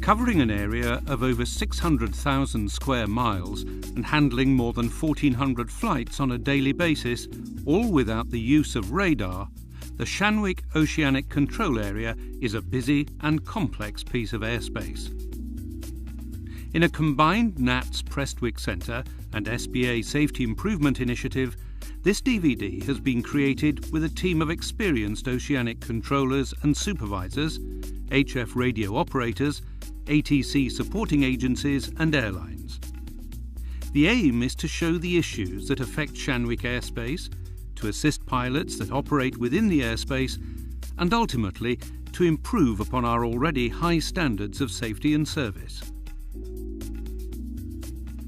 Covering an area of over 600,000 square miles and handling more than 1,400 flights on a daily basis, all without the use of radar, the Shanwick Oceanic Control Area is a busy and complex piece of airspace. In a combined NATS Prestwick Centre and SBA Safety Improvement Initiative, this DVD has been created with a team of experienced oceanic controllers and supervisors, HF radio operators, ATC supporting agencies and airlines. The aim is to show the issues that affect Shanwick airspace, to assist pilots that operate within the airspace, and ultimately to improve upon our already high standards of safety and service.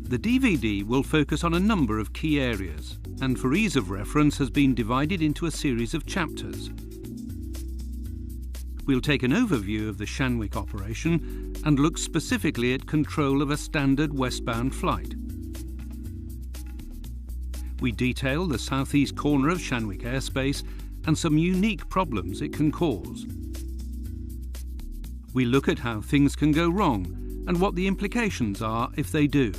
The DVD will focus on a number of key areas, and for ease of reference has been divided into a series of chapters. We'll take an overview of the Shanwick operation and look specifically at control of a standard westbound flight. We detail the southeast corner of Shanwick airspace and some unique problems it can cause. We look at how things can go wrong and what the implications are if they do.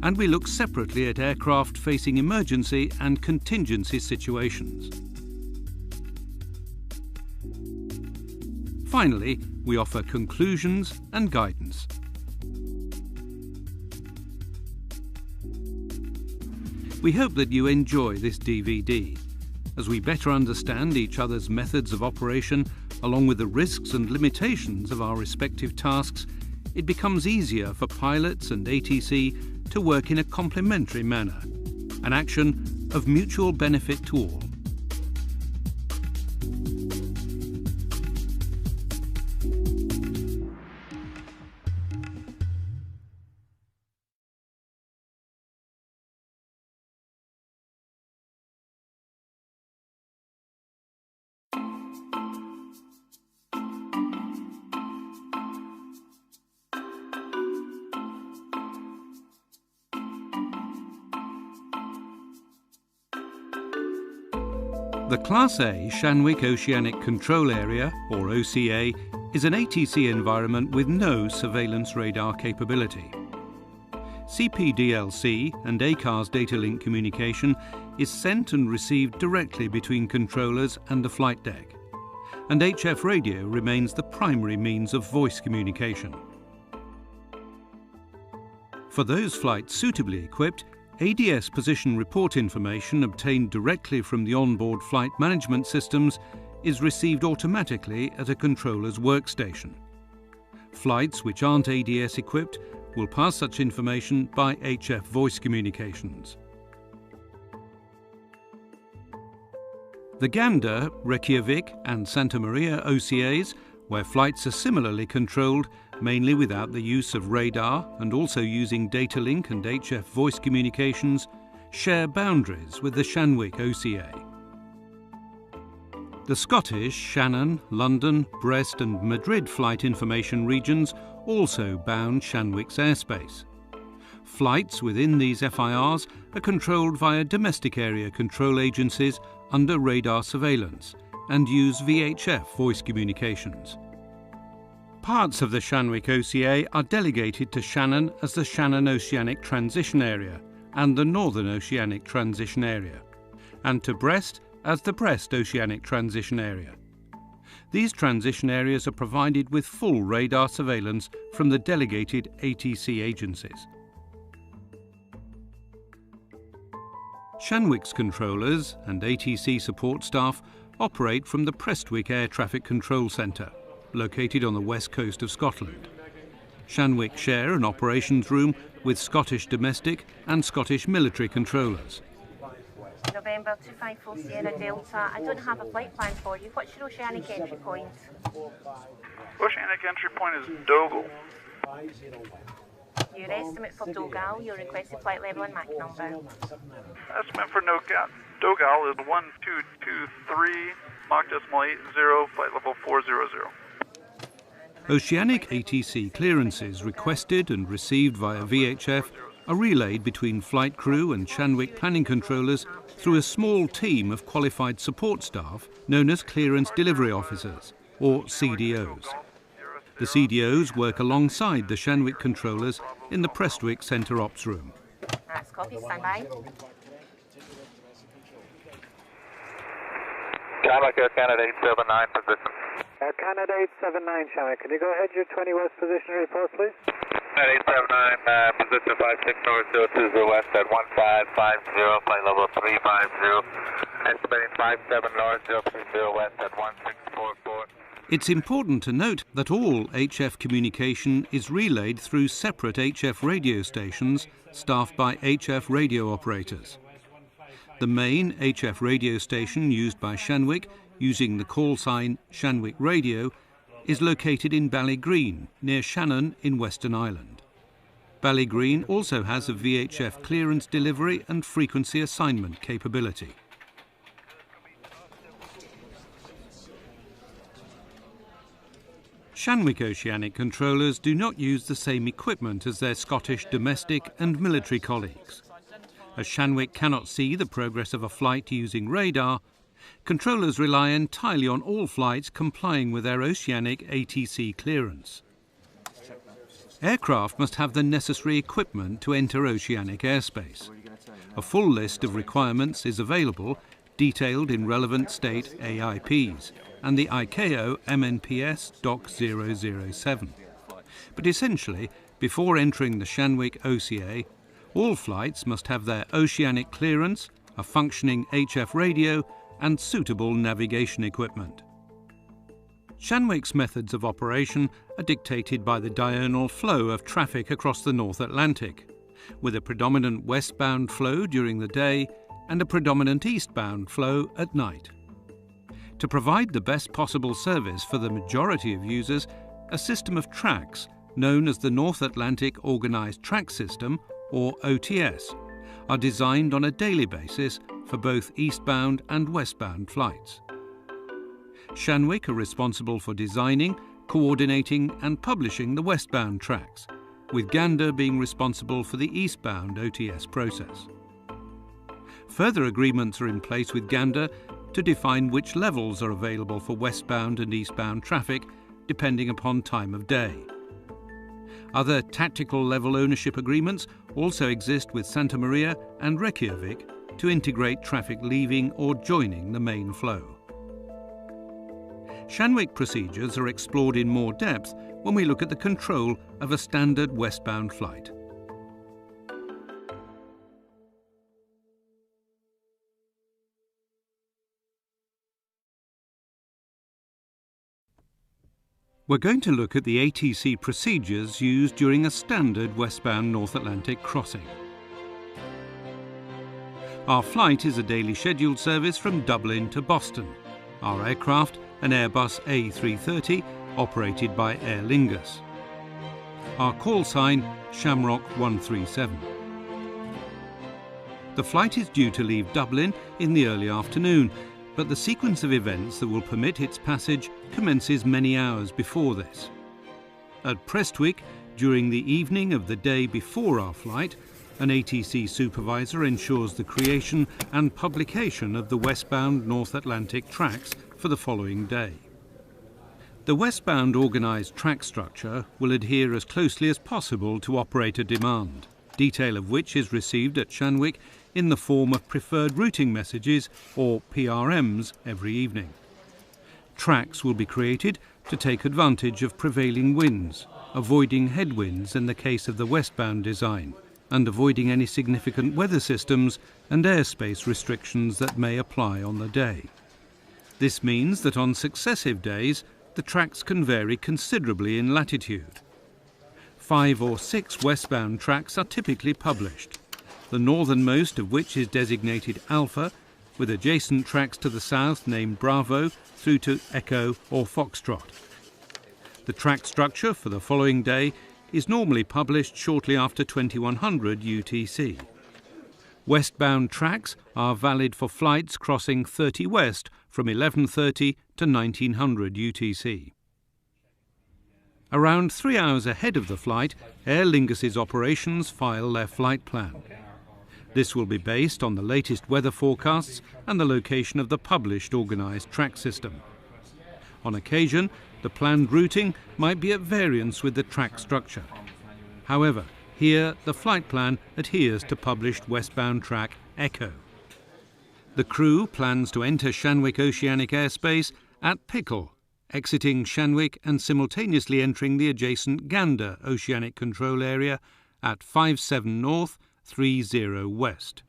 And we look separately at aircraft facing emergency and contingency situations. Finally, we offer conclusions and guidance. We hope that you enjoy this DVD. As we better understand each other's methods of operation, along with the risks and limitations of our respective tasks, it becomes easier for pilots and ATC to work in a complementary manner, an action of mutual benefit to all. The Class A Shanwick Oceanic Control Area, or OCA, is an ATC environment with no surveillance radar capability. CPDLC and ACAR's data link communication is sent and received directly between controllers and the flight deck, and HF radio remains the primary means of voice communication. For those flights suitably equipped, ADS position report information obtained directly from the onboard flight management systems is received automatically at a controller's workstation. Flights which aren't ADS equipped will pass such information by HF voice communications. The Gander, Reykjavik and Santa Maria OCAs, where flights are similarly controlled, mainly without the use of radar and also using data link and HF voice communications, share boundaries with the Shanwick OCA. The Scottish, Shannon, London, Brest and Madrid flight information regions also bound Shanwick's airspace. Flights within these FIRs are controlled via domestic area control agencies under radar surveillance and use VHF voice communications. Parts of the Shanwick OCA are delegated to Shannon as the Shannon Oceanic Transition Area and the Northern Oceanic Transition Area, and to Brest as the Brest Oceanic Transition Area. These transition areas are provided with full radar surveillance from the delegated ATC agencies. Shanwick's controllers and ATC support staff operate from the Prestwick Air Traffic Control Centre, located on the west coast of Scotland. Shanwick share an operations room with Scottish domestic and Scottish military controllers. November 254 Sierra Delta. I don't have a flight plan for you. What's your oceanic entry point? Oceanic entry point is Dogal. Your estimate for Dogal, your requested flight level and Mach number. Estimate for Dogal is 1223, Mach decimal 80, flight level 400. Oceanic ATC clearances requested and received via VHF are relayed between flight crew and Shanwick planning controllers through a small team of qualified support staff known as Clearance Delivery Officers, or CDOs. The CDOs work alongside the Shanwick controllers in the Prestwick Centre Ops Room. That's copy, stand by. Shanwick Air Canada 879 position. Air Canada 879, Shanwick. Can you go ahead your 20 west position report, please? Canada 879, position 56 north 020 west at 1550, flight level 350. Estimating 57 north 030 west at 1644. It's important to note that all HF communication is relayed through separate HF radio stations staffed by HF radio operators. The main HF radio station used by Shanwick, using the call sign Shanwick Radio, is located in Ballygreen, near Shannon in Western Island. Ballygreen also has a VHF clearance delivery and frequency assignment capability. Shanwick Oceanic controllers do not use the same equipment as their Scottish domestic and military colleagues. As Shanwick cannot see the progress of a flight using radar, controllers rely entirely on all flights complying with their Oceanic ATC clearance. Aircraft must have the necessary equipment to enter oceanic airspace. A full list of requirements is available, detailed in relevant state AIPs and the ICAO MNPS Doc 007. But essentially, before entering the Shanwick OCA, all flights must have their oceanic clearance, a functioning HF radio and suitable navigation equipment. Shanwick's methods of operation are dictated by the diurnal flow of traffic across the North Atlantic, with a predominant westbound flow during the day and a predominant eastbound flow at night. To provide the best possible service for the majority of users, a system of tracks, known as the North Atlantic Organised Track System, or OTS, are designed on a daily basis for both eastbound and westbound flights. Shanwick are responsible for designing, coordinating and publishing the westbound tracks, with Gander being responsible for the eastbound OTS process. Further agreements are in place with Gander to define which levels are available for westbound and eastbound traffic depending upon time of day. Other tactical level ownership agreements also exist with Santa Maria and Reykjavik to integrate traffic leaving or joining the main flow. Shanwick procedures are explored in more depth when we look at the control of a standard westbound flight. We're going to look at the ATC procedures used during a standard westbound North Atlantic crossing. Our flight is a daily scheduled service from Dublin to Boston. Our aircraft, an Airbus A330, operated by Aer Lingus. Our call sign, Shamrock 137. The flight is due to leave Dublin in the early afternoon, but the sequence of events that will permit its passage commences many hours before this. At Prestwick, during the evening of the day before our flight, an ATC supervisor ensures the creation and publication of the westbound North Atlantic tracks for the following day. The westbound organised track structure will adhere as closely as possible to operator demand, detail of which is received at Shanwick in the form of preferred routing messages, or PRMs, every evening. Tracks will be created to take advantage of prevailing winds, avoiding headwinds in the case of the westbound design, and avoiding any significant weather systems and airspace restrictions that may apply on the day. This means that on successive days, the tracks can vary considerably in latitude. 5 or 6 westbound tracks are typically published, the northernmost of which is designated Alpha, with adjacent tracks to the south named Bravo through to Echo or Foxtrot. The track structure for the following day is normally published shortly after 2100 UTC. Westbound tracks are valid for flights crossing 30 west from 1130 to 1900 UTC. Around 3 hours ahead of the flight, Aer Lingus's operations file their flight plan. This will be based on the latest weather forecasts and the location of the published organised track system. On occasion, the planned routing might be at variance with the track structure. However, here the flight plan adheres to published westbound track Echo. The crew plans to enter Shanwick Oceanic Airspace at Pickle, exiting Shanwick and simultaneously entering the adjacent Gander Oceanic Control Area at 57 North, 30 West.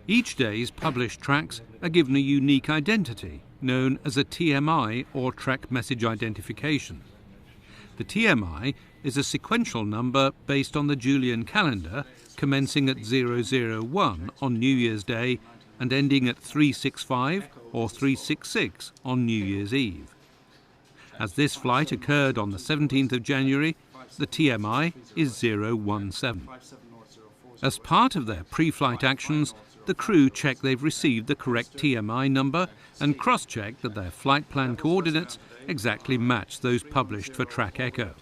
Each day's published tracks are given a unique identity, known as a TMI or Track Message Identification. The TMI is a sequential number based on the Julian calendar, commencing at 001 on New Year's Day and ending at 365 or 366 on New Year's Eve. As this flight occurred on the 17th of January, the TMI is 017. As part of their pre-flight actions, the crew check they've received the correct TMI number and cross-check that their flight plan coordinates exactly match those published for Track Echo.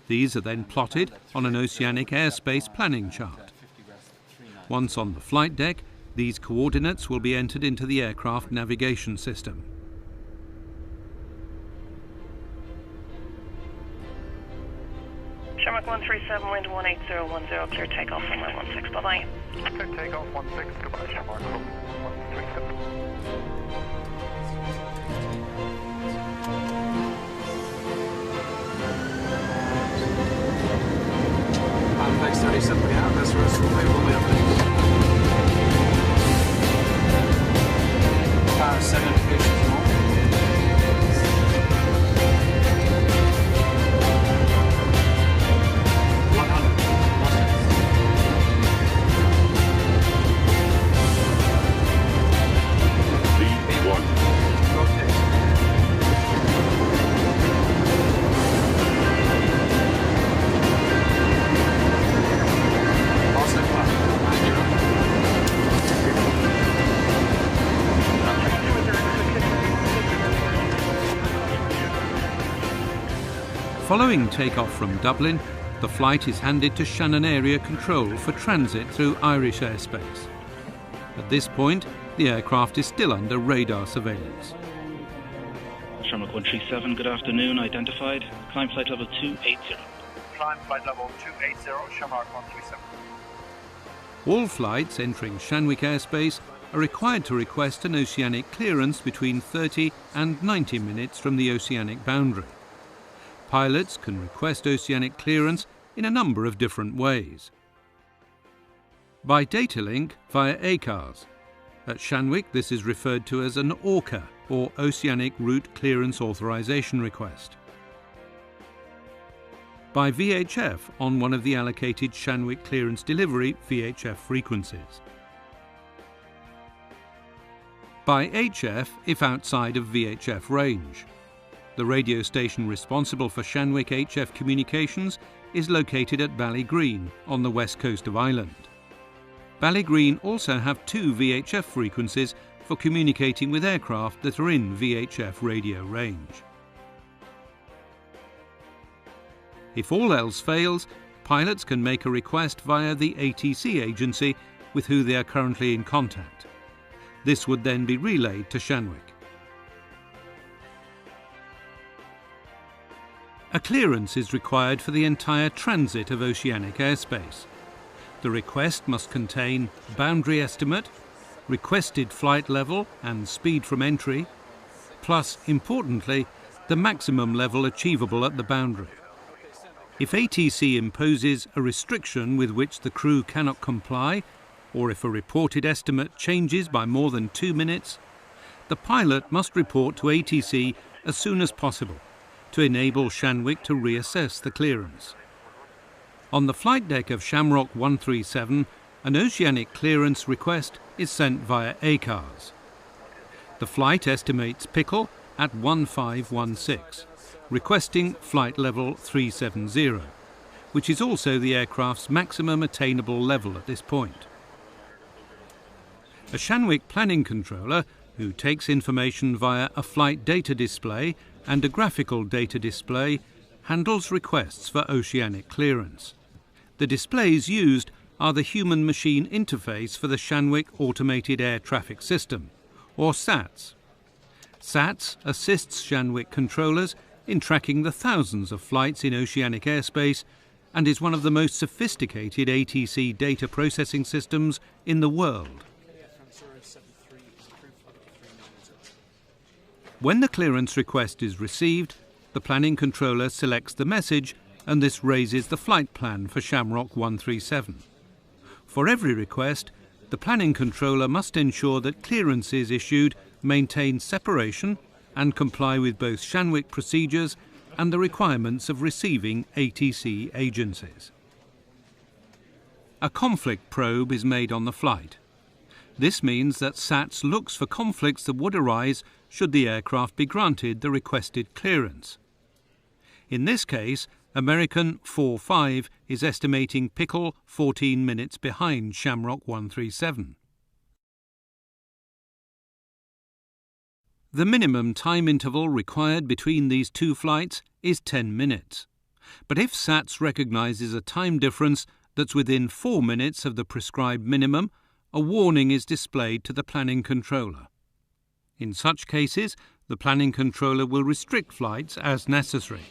These are then plotted on an oceanic airspace planning chart. Once on the flight deck, these coordinates will be entered into the aircraft navigation system. Shanwick 137, wind 18010, clear takeoff from 16, bye-bye. Clear takeoff 16, goodbye, Shanwick 137. 37 out, that's the rest of the way all the way up there. 7 applications more. Following takeoff from Dublin, the flight is handed to Shannon Area Control for transit through Irish airspace. At this point, the aircraft is still under radar surveillance. Shanwick 137, good afternoon, identified. Climb flight level 280. Climb flight level 280, Shanwick 137. All flights entering Shanwick airspace are required to request an oceanic clearance between 30 and 90 minutes from the oceanic boundary. Pilots can request oceanic clearance in a number of different ways. By data link via ACARS. At Shanwick, this is referred to as an OCA, or Oceanic Route Clearance Authorization Request. By VHF on one of the allocated Shanwick Clearance Delivery VHF frequencies. By HF if outside of VHF range. The radio station responsible for Shanwick HF communications is located at Ballygreen on the west coast of Ireland. Ballygreen also have 2 VHF frequencies for communicating with aircraft that are in VHF radio range. If all else fails, pilots can make a request via the ATC agency with who they are currently in contact. This would then be relayed to Shanwick. A clearance is required for the entire transit of oceanic airspace. The request must contain boundary estimate, requested flight level and speed from entry, plus, importantly, the maximum level achievable at the boundary. If ATC imposes a restriction with which the crew cannot comply, or if a reported estimate changes by more than 2 minutes, the pilot must report to ATC as soon as possible to enable Shanwick to reassess the clearance. On the flight deck of Shamrock 137, an oceanic clearance request is sent via ACARS. The flight estimates Pickle at 1516, requesting flight level 370, which is also the aircraft's maximum attainable level at this point. A Shanwick planning controller who takes information via a flight data display and a graphical data display, handles requests for oceanic clearance. The displays used are the human-machine interface for the Shanwick Automated Air Traffic System, or SATS. SATS assists Shanwick controllers in tracking the thousands of flights in oceanic airspace and is one of the most sophisticated ATC data processing systems in the world. When the clearance request is received, the planning controller selects the message and this raises the flight plan for Shamrock 137. For every request, the planning controller must ensure that clearances issued maintain separation and comply with both Shanwick procedures and the requirements of receiving ATC agencies. A conflict probe is made on the flight. This means that SATS looks for conflicts that would arise should the aircraft be granted the requested clearance. In this case, American 45 is estimating Pickle 14 minutes behind Shamrock 137. The minimum time interval required between these two flights is 10 minutes. But if SATS recognises a time difference that's within 4 minutes of the prescribed minimum, a warning is displayed to the planning controller. In such cases, the planning controller will restrict flights as necessary,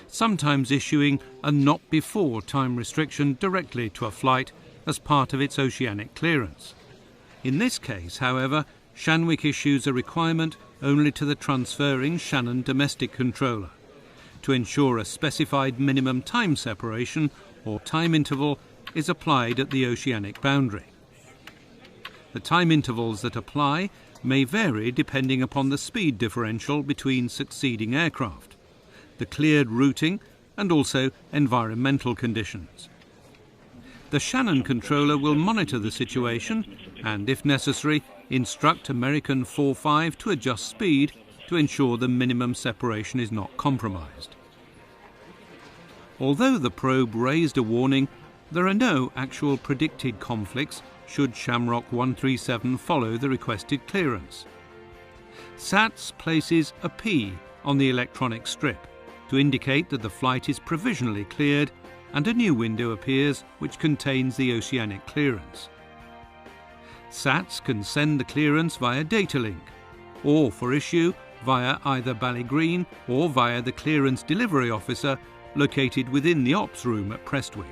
sometimes issuing a not before time restriction directly to a flight as part of its oceanic clearance. In this case, however, Shanwick issues a requirement only to the transferring Shannon domestic controller to ensure a specified minimum time separation or time interval is applied at the oceanic boundary. The time intervals that apply may vary depending upon the speed differential between succeeding aircraft, the cleared routing and also environmental conditions. The Shannon controller will monitor the situation and, if necessary, instruct American 45 to adjust speed to ensure the minimum separation is not compromised. Although the probe raised a warning, there are no actual predicted conflicts should Shamrock 137 follow the requested clearance. SATS places a P on the electronic strip to indicate that the flight is provisionally cleared, and a new window appears which contains the oceanic clearance. SATS can send the clearance via data link, or for issue via either Ballygreen or via the clearance delivery officer located within the ops room at Prestwick.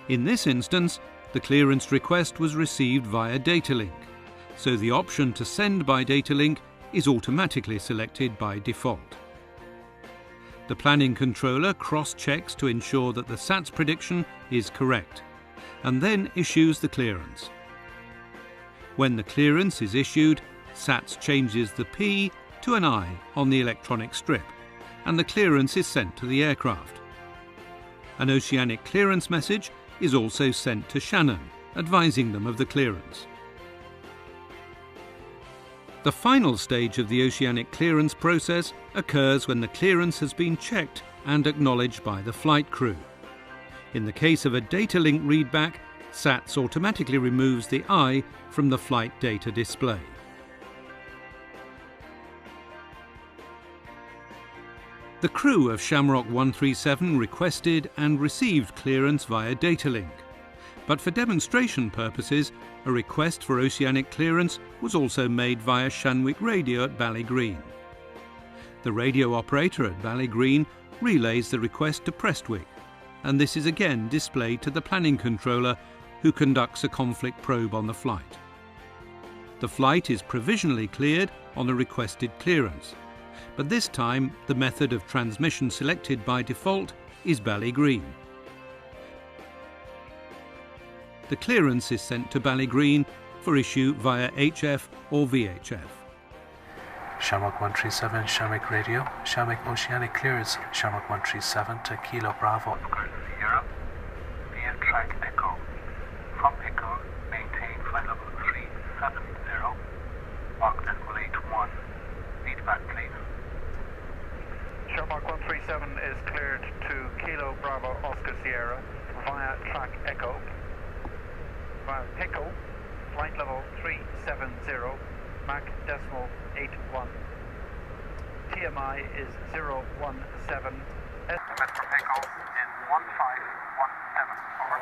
In this instance, the clearance request was received via data link, so the option to send by data link is automatically selected by default. The planning controller cross-checks to ensure that the SATS prediction is correct, and then issues the clearance. When the clearance is issued, SATS changes the P to an I on the electronic strip, and the clearance is sent to the aircraft. An oceanic clearance message is also sent to Shannon, advising them of the clearance. The final stage of the oceanic clearance process occurs when the clearance has been checked and acknowledged by the flight crew. In the case of a data link readback, SATS automatically removes the I from the flight data display. The crew of Shamrock 137 requested and received clearance via data link, but for demonstration purposes, a request for oceanic clearance was also made via Shanwick radio at Ballygreen. The radio operator at Ballygreen relays the request to Prestwick, and this is again displayed to the planning controller, who conducts a conflict probe on the flight. The flight is provisionally cleared on a requested clearance, but this time the method of transmission selected by default is Ballygreen. The clearance is sent to Ballygreen for issue via HF or VHF. Shamrock 137, Shanwick radio. Shanwick oceanic clearance. Shamrock 137 to Kilo Bravo. Sierra, via track Echo. From Echo, maintain flight level 370. Mark decimal 81. Feedback, please. Shamrock 137 is cleared to Kilo Bravo Oscar Sierra via track Echo. Via Pickle, flight level 370, Mach decimal 81. TMI is 017. Estimate for takeoff is 1517. Over.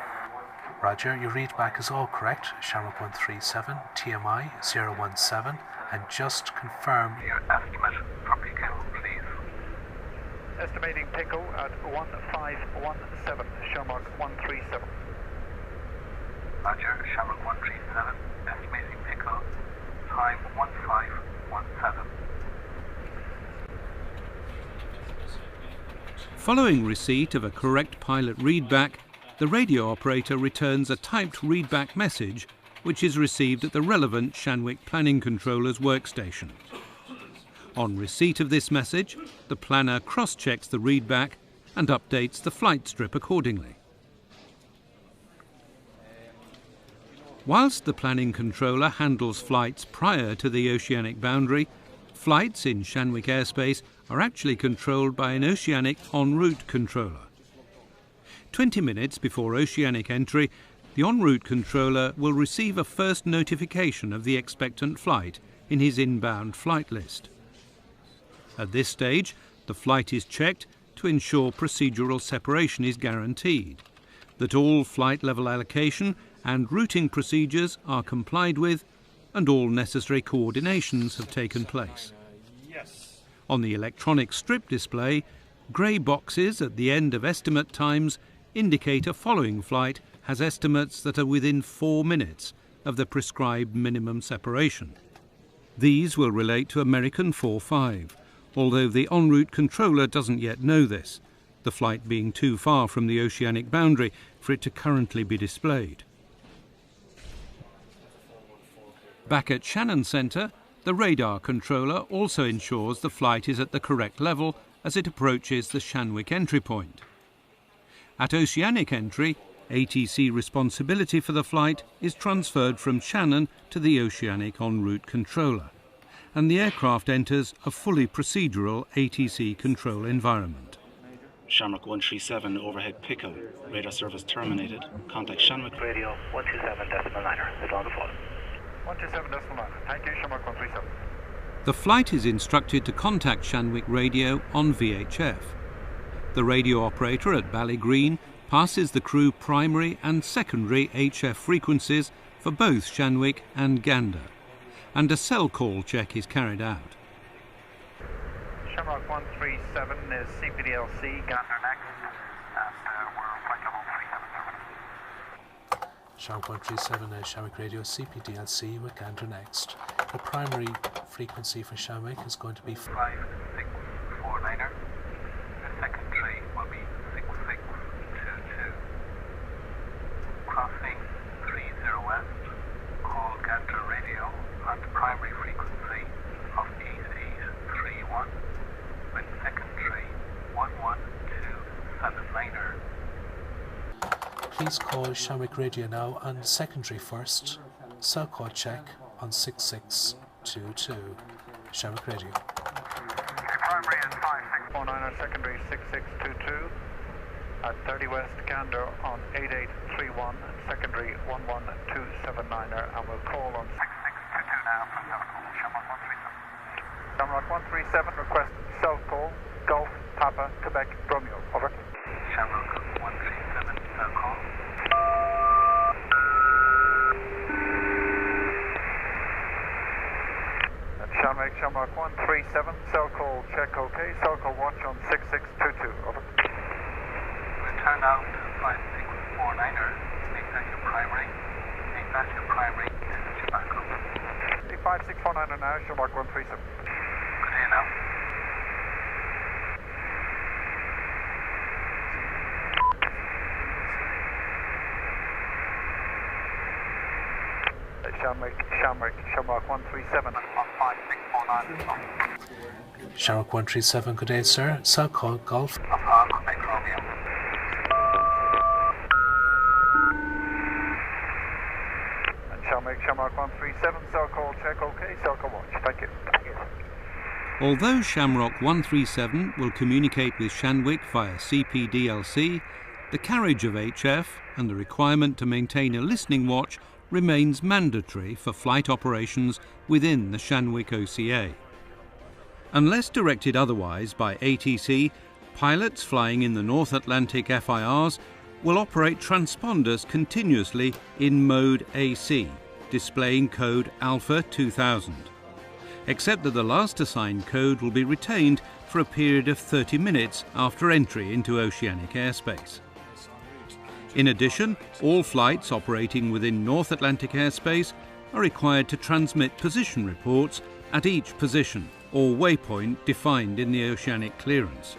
Roger, your readback is all correct. Shamrock 137, TMI 017, and just confirm Your estimate for Pico, please. Estimating Pico at 1517, Shamrock 137. Roger, Shamrock 137, estimating Pico, time 1517. Following receipt of a correct pilot readback, the radio operator returns a typed readback message which is received at the relevant Shanwick Planning Controller's workstation. On receipt of this message, the planner cross-checks the readback and updates the flight strip accordingly. Whilst the planning controller handles flights prior to the oceanic boundary, flights in Shanwick airspace are actually controlled by an oceanic en route controller. 20 minutes before oceanic entry, the en route controller will receive a first notification of the expectant flight in his inbound flight list. At this stage, the flight is checked to ensure procedural separation is guaranteed, that all flight level allocation and routing procedures are complied with, and all necessary coordinations have taken place. On the electronic strip display, grey boxes at the end of estimate times indicate a following flight has estimates that are within 4 minutes of the prescribed minimum separation. These will relate to American 45, although the en route controller doesn't yet know this, the flight being too far from the oceanic boundary for it to currently be displayed. Back at Shannon Centre, the radar controller also ensures the flight is at the correct level as it approaches the Shanwick entry point. At oceanic entry, ATC responsibility for the flight is transferred from Shannon to the oceanic en route controller, and the aircraft enters a fully procedural ATC control environment. Shamrock 137, overhead Pico. Radar service terminated. Contact Shanwick Radio 127.9. It's on the phone. 127.9. Thank you, Shamrock 137. The flight is instructed to contact Shanwick Radio on VHF. The radio operator at Ballygreen passes the crew primary and secondary HF frequencies for both Shanwick and Gander, and a cell call check is carried out. Shamrock 137 is CPDLC, Gander next, and we're flight level 370. Shamrock 137 is Shanwick Radio CPDLC with Gander next. The primary frequency for Shanwick is going to be 5649er. The secondary will be 6622. Crossing 30 west, call Gander Radio on the primary frequency of 8831 with secondary 11279er. Please call Shanwick Radio now on secondary first. Cell code check on 6622. Shanwick Radio. Primary is 5649er, secondary 6622. At 30 west, Gander on 8831, secondary 11279er, and we'll call on 6622 now for cell call. Shamrock 137. Shamrock 137, request cell call, Golf, Papa, Quebec, Romeo. Over. Shamrock 137, cell call. Shamrock 137, cell call check OK, cell call watch on 6622. Over. Return out 5649er, make that your primary. Make that your primary, this is your backup. 5649er now, Shamrock 137. Good day now. Shamrock 137 on 5649. Shamrock 137, good day, sir. Cell code Golf. Quebec Romeo. And Shamrock 137, cell call check OK, cell call watch. Thank you. Although Shamrock 137 will communicate with Shanwick via CPDLC, the carriage of HF and the requirement to maintain a listening watch remains mandatory for flight operations within the Shanwick OCA. Unless directed otherwise by ATC, pilots flying in the North Atlantic FIRs will operate transponders continuously in mode AC, displaying code Alpha 2000, except that the last assigned code will be retained for a period of 30 minutes after entry into oceanic airspace. In addition, all flights operating within North Atlantic airspace are required to transmit position reports at each position or waypoint defined in the oceanic clearance.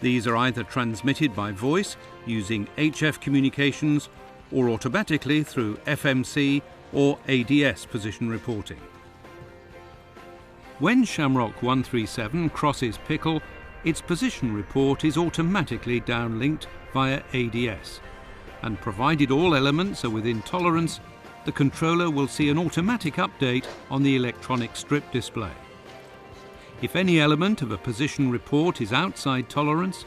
These are either transmitted by voice using HF communications or automatically through FMC or ADS position reporting. When Shamrock 137 crosses Pickle, its position report is automatically downlinked via ADS, and provided all elements are within tolerance, the controller will see an automatic update on the electronic strip display. If any element of a position report is outside tolerance,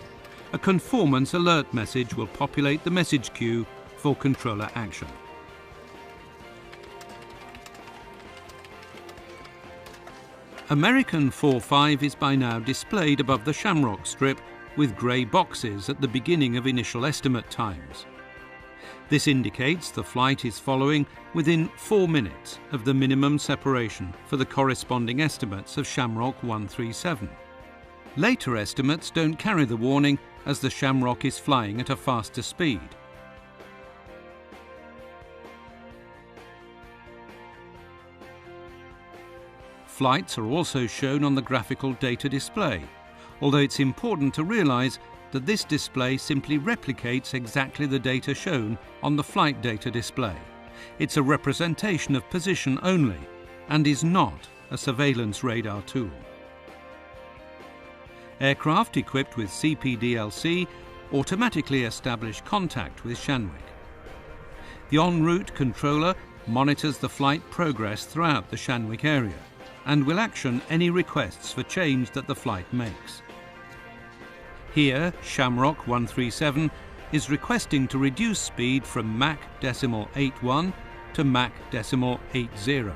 a conformance alert message will populate the message queue for controller action. American 45 is by now displayed above the Shamrock strip with grey boxes at the beginning of initial estimate times. This indicates the flight is following within 4 minutes of the minimum separation for the corresponding estimates of Shamrock 137. Later estimates don't carry the warning as the Shamrock is flying at a faster speed. Flights are also shown on the graphical data display, although it's important to realise that this display simply replicates exactly the data shown on the flight data display. It's a representation of position only and is not a surveillance radar tool. Aircraft equipped with CPDLC automatically establish contact with Shanwick. The en route controller monitors the flight progress throughout the Shanwick area and will action any requests for change that the flight makes. Here, Shamrock 137 is requesting to reduce speed from Mach 81 to Mach 80.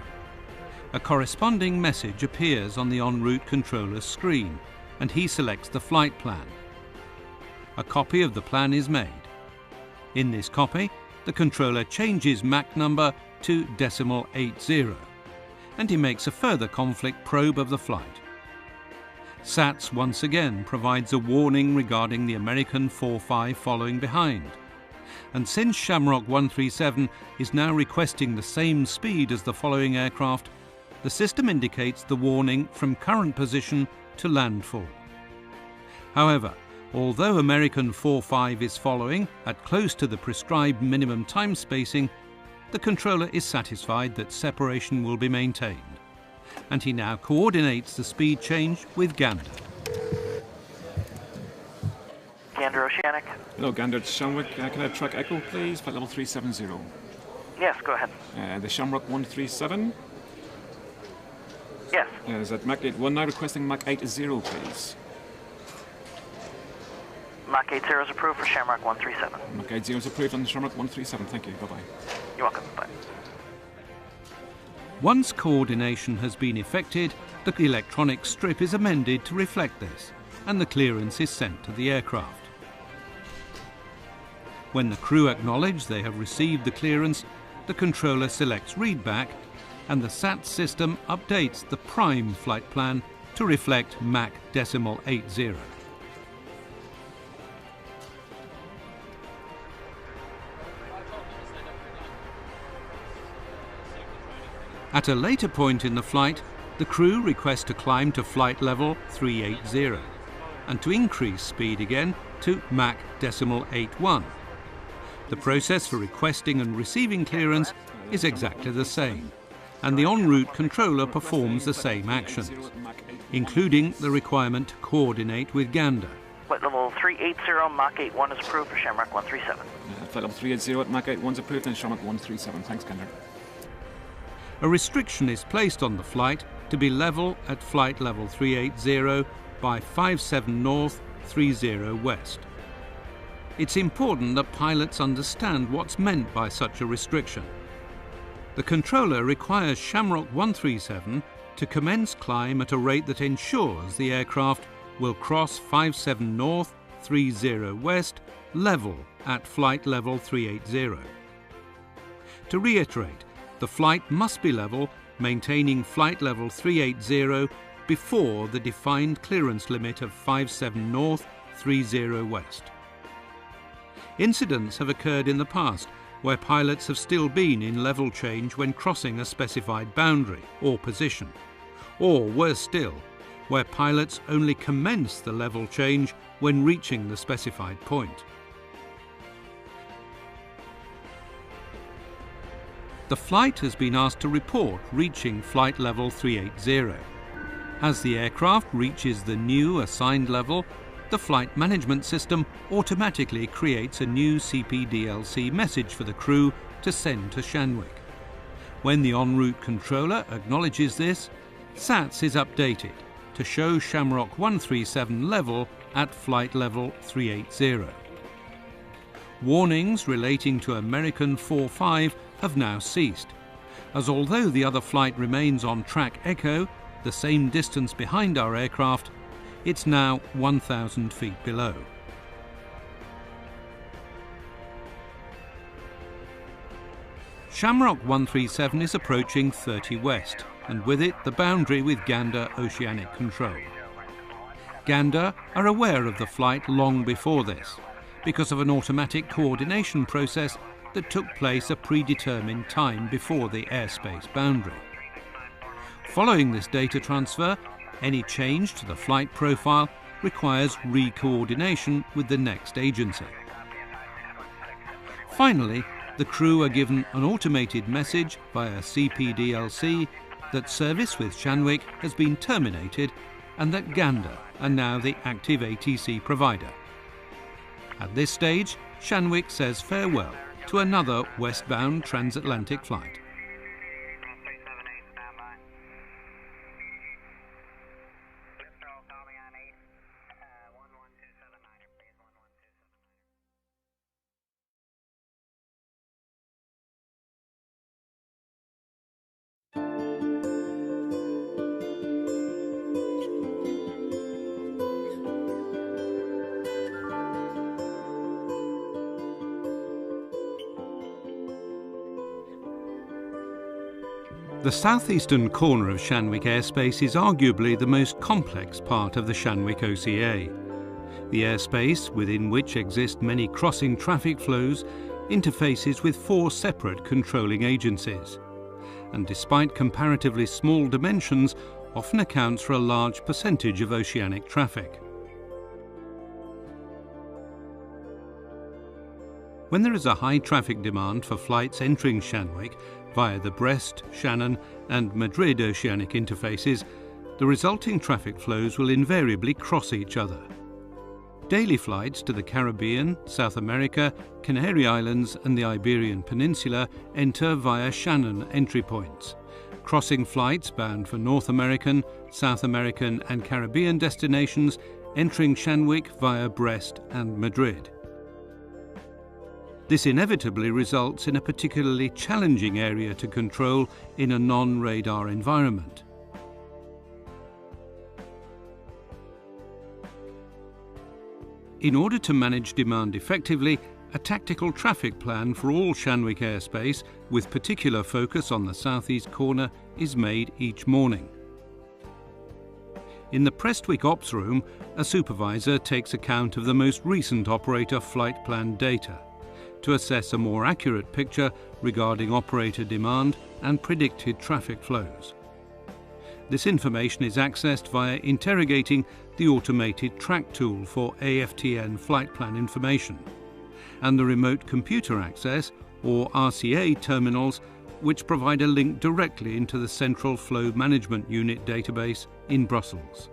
A corresponding message appears on the en route controller's screen, and he selects the flight plan. A copy of the plan is made. In this copy, the controller changes Mach number to 80, and he makes a further conflict probe of the flight. SATS once again provides a warning regarding the American 45 following behind. And since Shamrock 137 is now requesting the same speed as the following aircraft, the system indicates the warning from current position to landfall. However, although American 45 is following at close to the prescribed minimum time spacing, the controller is satisfied that separation will be maintained, and he now coordinates the speed change with Gander. Gander Oceanic. Hello, Gander, it's Shanwick. Can I have track Echo, please? Flight level 370. Yes, go ahead. The Shamrock 137. Yes. Is at Mach 81 now, requesting Mach 80, please. Mach 80 is approved for Shamrock 137. Mach 80 is approved on the Shamrock 137. Thank you. Bye-bye. You're welcome. Bye. Once coordination has been effected, the electronic strip is amended to reflect this, and the clearance is sent to the aircraft. When the crew acknowledge they have received the clearance, the controller selects readback, and the SAT system updates the prime flight plan to reflect Mach 80. At a later point in the flight, the crew request to climb to flight level 380 and to increase speed again to Mach 81. The process for requesting and receiving clearance is exactly the same, and the en route controller performs the same actions, including the requirement to coordinate with Gander. Flight level 380, Mach 81 is approved for Shamrock 137. Flight level 380 at Mach 81 is approved and Shamrock 137. Thanks, Gander. A restriction is placed on the flight to be level at flight level 380 by 57 north, 30 west. It's important that pilots understand what's meant by such a restriction. The controller requires Shamrock 137 to commence climb at a rate that ensures the aircraft will cross 57 north, 30 west, level at flight level 380. To reiterate, the flight must be level, maintaining flight level 380 before the defined clearance limit of 57 north, 30 west. Incidents have occurred in the past where pilots have still been in level change when crossing a specified boundary or position, or worse still, where pilots only commence the level change when reaching the specified point. The flight has been asked to report reaching flight level 380. As the aircraft reaches the new assigned level, the flight management system automatically creates a new CPDLC message for the crew to send to Shanwick. When the en route controller acknowledges this, SATS is updated to show Shamrock 137 level at flight level 380. Warnings relating to American 45 have now ceased, as although the other flight remains on track Echo, the same distance behind our aircraft, it's now 1,000 feet below. Shamrock 137 is approaching 30 west, and with it the boundary with Gander Oceanic Control. Gander are aware of the flight long before this, because of an automatic coordination process that took place a predetermined time before the airspace boundary. Following this data transfer, any change to the flight profile requires re-coordination with the next agency. Finally, the crew are given an automated message via CPDLC that service with Shanwick has been terminated and that Gander are now the active ATC provider. At this stage, Shanwick says farewell to another westbound transatlantic flight. The southeastern corner of Shanwick airspace is arguably the most complex part of the Shanwick OCA. The airspace, within which exist many crossing traffic flows, interfaces with 4 separate controlling agencies, and despite comparatively small dimensions, often accounts for a large percentage of oceanic traffic. When there is a high traffic demand for flights entering Shanwick via the Brest, Shannon and Madrid oceanic interfaces, the resulting traffic flows will invariably cross each other. Daily flights to the Caribbean, South America, Canary Islands and the Iberian Peninsula enter via Shannon entry points, crossing flights bound for North American, South American and Caribbean destinations entering Shanwick via Brest and Madrid. This inevitably results in a particularly challenging area to control in a non-radar environment. In order to manage demand effectively, a tactical traffic plan for all Shanwick airspace, with particular focus on the southeast corner, is made each morning. In the Prestwick Ops Room, a supervisor takes account of the most recent operator flight plan data to assess a more accurate picture regarding operator demand and predicted traffic flows. This information is accessed via interrogating the automated track tool for AFTN flight plan information and the remote computer access, or RCA terminals, which provide a link directly into the Central Flow Management Unit database in Brussels.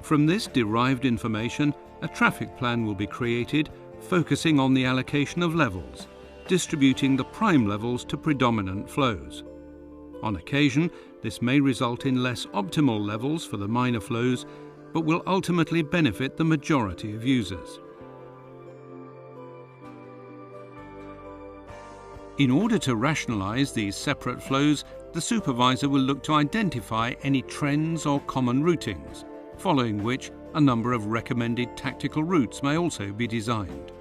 From this derived information, a traffic plan will be created focusing on the allocation of levels, distributing the prime levels to predominant flows. On occasion, this may result in less optimal levels for the minor flows, but will ultimately benefit the majority of users. In order to rationalise these separate flows, the supervisor will look to identify any trends or common routings, following which a number of recommended tactical routes may also be designed.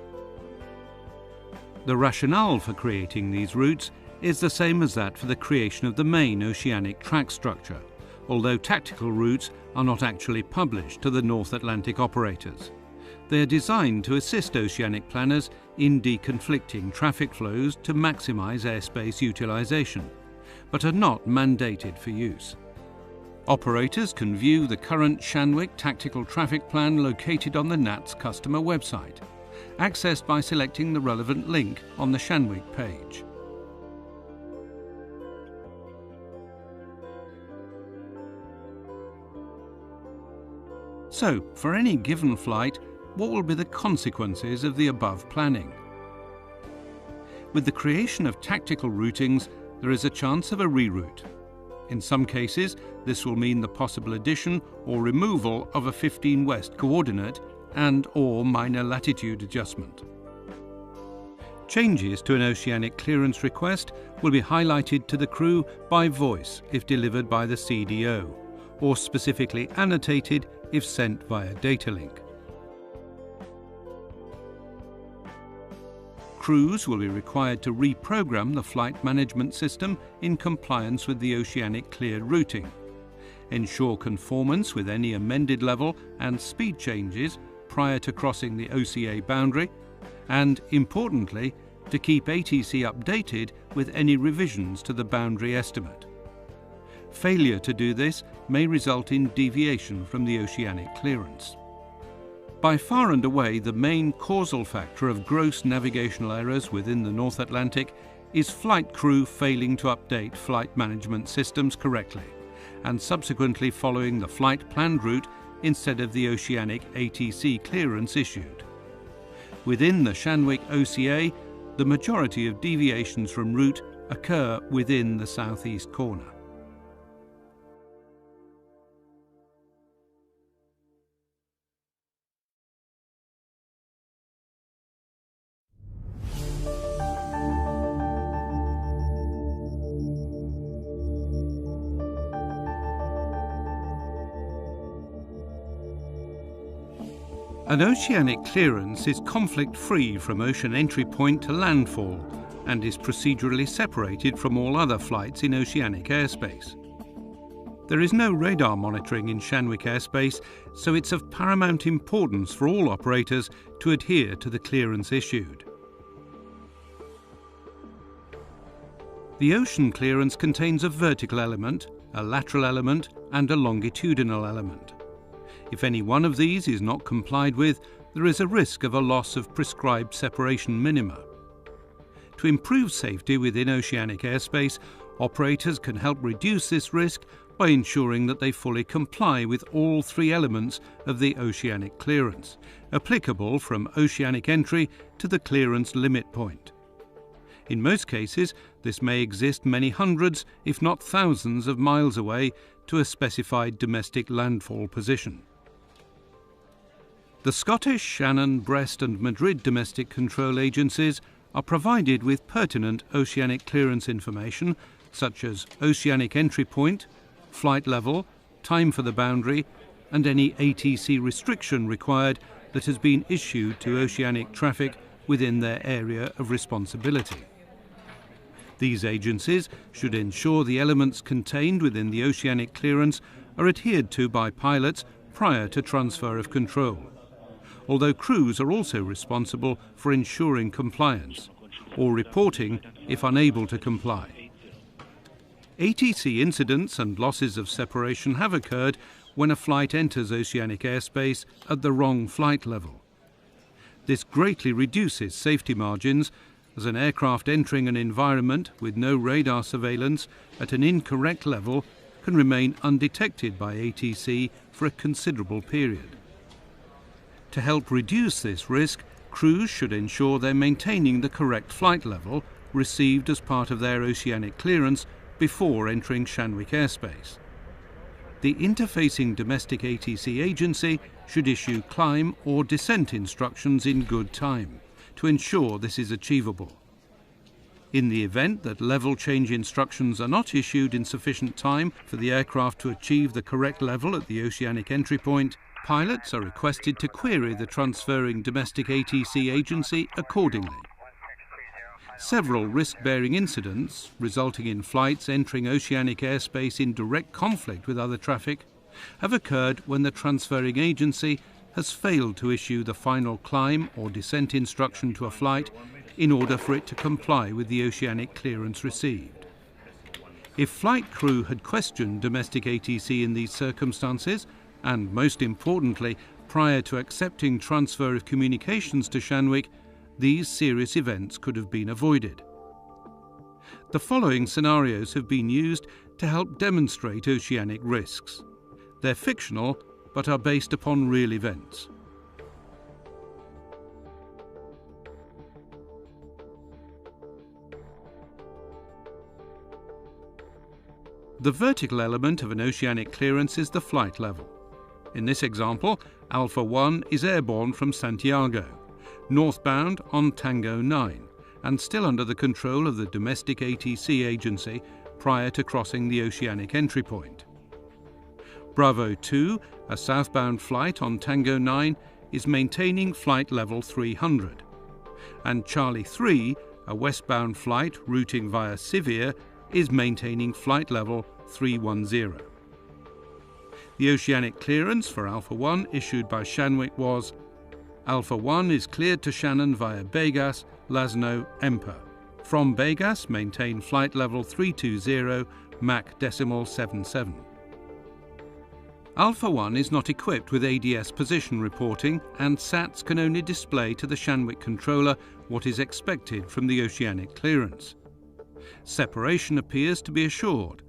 The rationale for creating these routes is the same as that for the creation of the main oceanic track structure, although tactical routes are not actually published to the North Atlantic operators. They are designed to assist oceanic planners in deconflicting traffic flows to maximise airspace utilisation, but are not mandated for use. Operators can view the current Shanwick Tactical Traffic Plan located on the NAT's customer website, accessed by selecting the relevant link on the Shanwick page. So, for any given flight, what will be the consequences of the above planning? With the creation of tactical routings, there is a chance of a reroute. In some cases, this will mean the possible addition or removal of a 15 west coordinate and/or minor latitude adjustment. Changes to an oceanic clearance request will be highlighted to the crew by voice if delivered by the CDO, or specifically annotated if sent via data link. Crews will be required to reprogram the flight management system in compliance with the oceanic cleared routing, ensure conformance with any amended level and speed changes prior to crossing the OCA boundary, and, importantly, to keep ATC updated with any revisions to the boundary estimate. Failure to do this may result in deviation from the oceanic clearance. By far and away, the main causal factor of gross navigational errors within the North Atlantic is flight crew failing to update flight management systems correctly and subsequently following the flight planned route instead of the oceanic ATC clearance issued. Within the Shanwick OCA, the majority of deviations from route occur within the southeast corner. An oceanic clearance is conflict-free from ocean entry point to landfall and is procedurally separated from all other flights in oceanic airspace. There is no radar monitoring in Shanwick airspace, so it's of paramount importance for all operators to adhere to the clearance issued. The ocean clearance contains a vertical element, a lateral element, and a longitudinal element. If any one of these is not complied with, there is a risk of a loss of prescribed separation minima. To improve safety within oceanic airspace, operators can help reduce this risk by ensuring that they fully comply with all three elements of the oceanic clearance, applicable from oceanic entry to the clearance limit point. In most cases, this may exist many hundreds, if not thousands of miles away to a specified domestic landfall position. The Scottish, Shannon, Brest and Madrid domestic control agencies are provided with pertinent oceanic clearance information such as oceanic entry point, flight level, time for the boundary and any ATC restriction required that has been issued to oceanic traffic within their area of responsibility. These agencies should ensure the elements contained within the oceanic clearance are adhered to by pilots prior to transfer of control, although crews are also responsible for ensuring compliance or reporting if unable to comply. ATC incidents and losses of separation have occurred when a flight enters oceanic airspace at the wrong flight level. This greatly reduces safety margins, as an aircraft entering an environment with no radar surveillance at an incorrect level can remain undetected by ATC for a considerable period. To help reduce this risk, crews should ensure they're maintaining the correct flight level received as part of their oceanic clearance before entering Shanwick airspace. The interfacing domestic ATC agency should issue climb or descent instructions in good time to ensure this is achievable. In the event that level change instructions are not issued in sufficient time for the aircraft to achieve the correct level at the oceanic entry point, pilots are requested to query the transferring domestic ATC agency accordingly. Several risk-bearing incidents, resulting in flights entering oceanic airspace in direct conflict with other traffic, have occurred when the transferring agency has failed to issue the final climb or descent instruction to a flight in order for it to comply with the oceanic clearance received. If flight crew had questioned domestic ATC in these circumstances, and most importantly, prior to accepting transfer of communications to Shanwick, these serious events could have been avoided. The following scenarios have been used to help demonstrate oceanic risks. They're fictional, but are based upon real events. The vertical element of an oceanic clearance is the flight level. In this example, Alpha 1 is airborne from Santiago, northbound on Tango 9, and still under the control of the domestic ATC agency prior to crossing the oceanic entry point. Bravo 2, a southbound flight on Tango 9, is maintaining flight level 300, and Charlie 3, a westbound flight routing via Sevier, is maintaining flight level 310. The oceanic clearance for Alpha 1 issued by Shanwick was: Alpha 1 is cleared to Shannon via Begas, Lasno, Emper. From Begas, maintain flight level 320, Mach decimal 77. Alpha 1 is not equipped with ADS position reporting, and SATs can only display to the Shanwick controller what is expected from the oceanic clearance. Separation appears to be assured,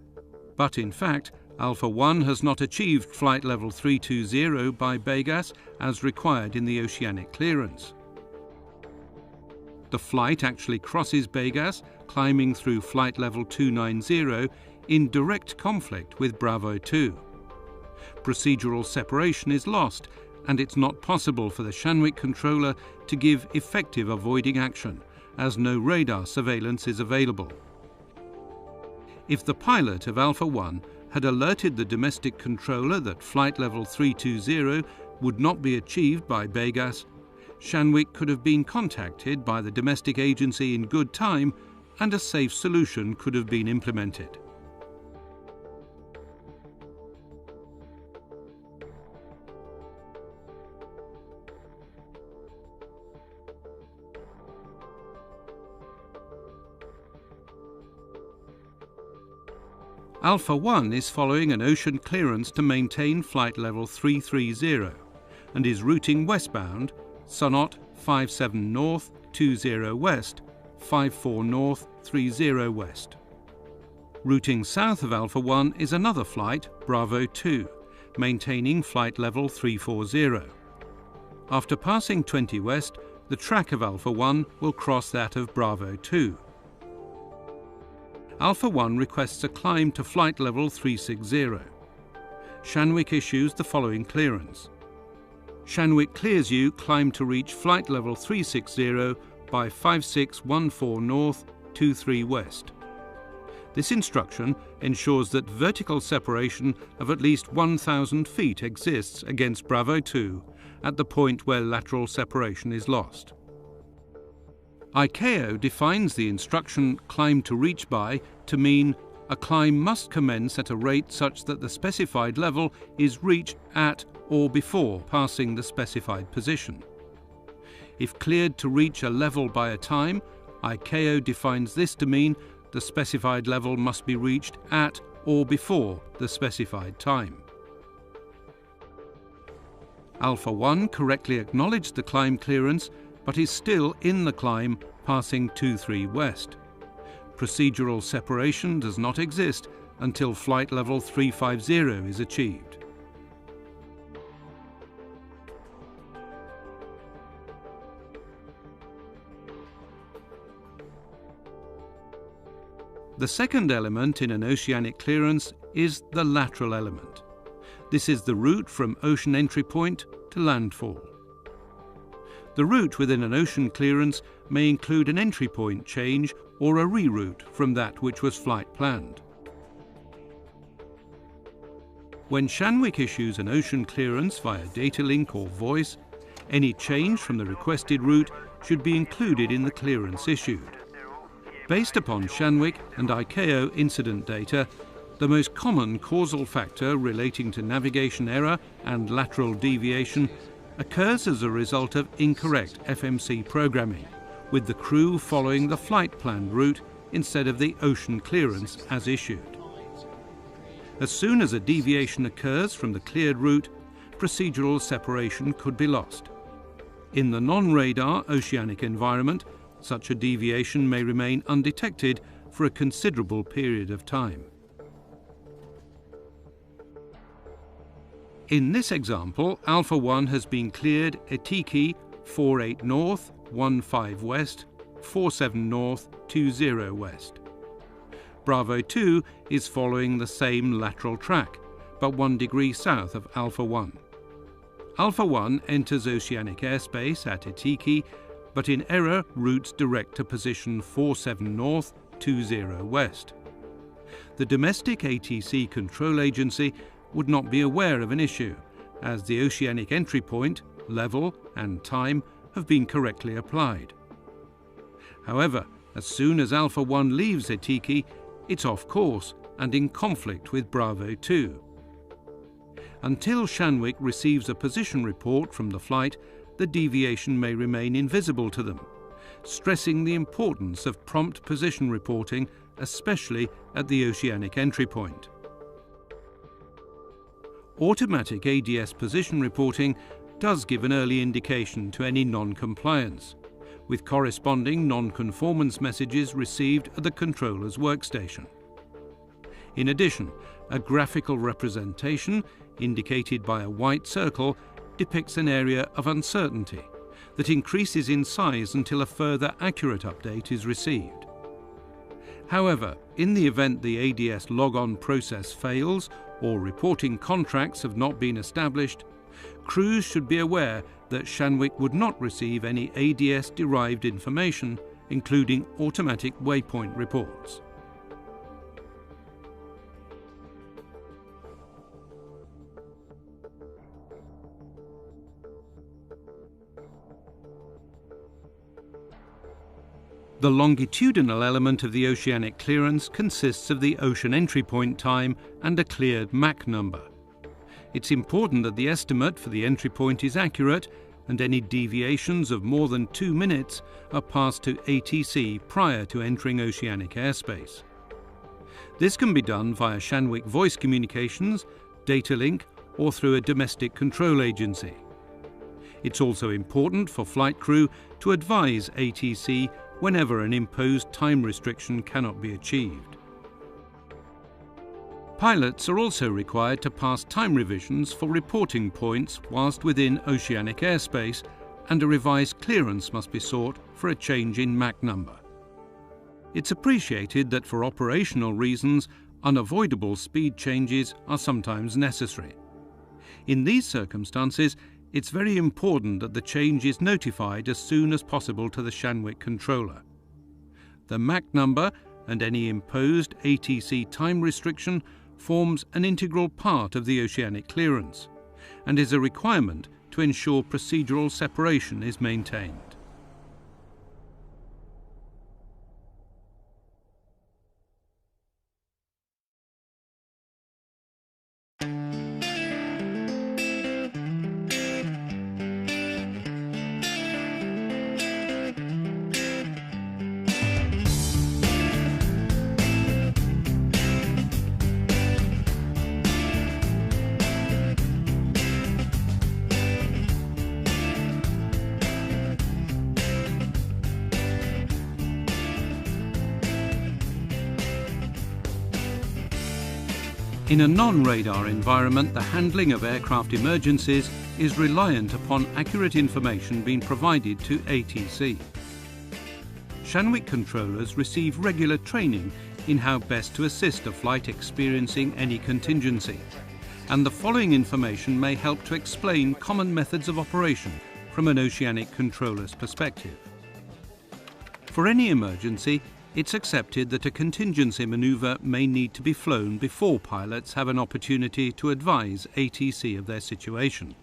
but in fact, Alpha 1 has not achieved flight level 320 by Begas as required in the oceanic clearance. The flight actually crosses Begas, climbing through flight level 290 in direct conflict with Bravo 2. Procedural separation is lost, and it's not possible for the Shanwick controller to give effective avoiding action, as no radar surveillance is available. If the pilot of Alpha 1 had alerted the domestic controller that flight level 320 would not be achieved by Begas, Shanwick could have been contacted by the domestic agency in good time, and a safe solution could have been implemented. Alpha 1 is following an ocean clearance to maintain flight level 330 and is routing westbound, Sonot 57 north, 20 west, 54 north, 30 west. Routing south of Alpha 1 is another flight, Bravo 2, maintaining flight level 340. After passing 20 west, the track of Alpha 1 will cross that of Bravo 2. Alpha 1 requests a climb to flight level 360. Shanwick issues the following clearance. Shanwick clears you climb to reach flight level 360 by 5614 north, 23 west. This instruction ensures that vertical separation of at least 1,000 feet exists against Bravo 2 at the point where lateral separation is lost. ICAO defines the instruction climb to reach by to mean a climb must commence at a rate such that the specified level is reached at or before passing the specified position. If cleared to reach a level by a time, ICAO defines this to mean the specified level must be reached at or before the specified time. Alpha 1 correctly acknowledged the climb clearance, but is still in the climb passing 23 west. Procedural separation does not exist until flight level 350 is achieved. The second element in an oceanic clearance is the lateral element. This is the route from ocean entry point to landfall. The route within an ocean clearance may include an entry point change or a reroute from that which was flight planned. When Shanwick issues an ocean clearance via data link or voice, any change from the requested route should be included in the clearance issued. Based upon Shanwick and ICAO incident data, the most common causal factor relating to navigation error and lateral deviation occurs as a result of incorrect FMC programming, with the crew following the flight planned route instead of the ocean clearance as issued. As soon as a deviation occurs from the cleared route, procedural separation could be lost. In the non-radar oceanic environment, such a deviation may remain undetected for a considerable period of time. In this example, Alpha 1 has been cleared Etiki 48 north, 15 west, 47 north, 20 west. Bravo 2 is following the same lateral track, but 1 degree south of Alpha 1. Alpha 1 enters oceanic airspace at Etiki, but in error routes direct to position 47 north, 20 west. The domestic ATC control agency would not be aware of an issue, as the oceanic entry point, level and time have been correctly applied. However, as soon as Alpha 1 leaves Etiki, it's off course and in conflict with Bravo 2. Until Shanwick receives a position report from the flight, the deviation may remain invisible to them, stressing the importance of prompt position reporting, especially at the oceanic entry point. Automatic ADS position reporting does give an early indication to any non-compliance, with corresponding non-conformance messages received at the controller's workstation. In addition, a graphical representation, indicated by a white circle, depicts an area of uncertainty that increases in size until a further accurate update is received. However, in the event the ADS log-on process fails or reporting contracts have not been established, crews should be aware that Shanwick would not receive any ADS-derived information, including automatic waypoint reports. The longitudinal element of the oceanic clearance consists of the ocean entry point time and a cleared MAC number. It's important that the estimate for the entry point is accurate and any deviations of more than 2 minutes are passed to ATC prior to entering oceanic airspace. This can be done via Shanwick voice communications, data link, or through a domestic control agency. It's also important for flight crew to advise ATC whenever an imposed time restriction cannot be achieved. Pilots are also required to pass time revisions for reporting points whilst within oceanic airspace, and a revised clearance must be sought for a change in MAC number. It's appreciated that for operational reasons, unavoidable speed changes are sometimes necessary. In these circumstances, it's very important that the change is notified as soon as possible to the Shanwick controller. The MAC number and any imposed ATC time restriction forms an integral part of the oceanic clearance and is a requirement to ensure procedural separation is maintained. In a non-radar environment, the handling of aircraft emergencies is reliant upon accurate information being provided to ATC. Shanwick controllers receive regular training in how best to assist a flight experiencing any contingency, and the following information may help to explain common methods of operation from an oceanic controller's perspective. For any emergency, it's accepted that a contingency manoeuvre may need to be flown before pilots have an opportunity to advise ATC of their situation.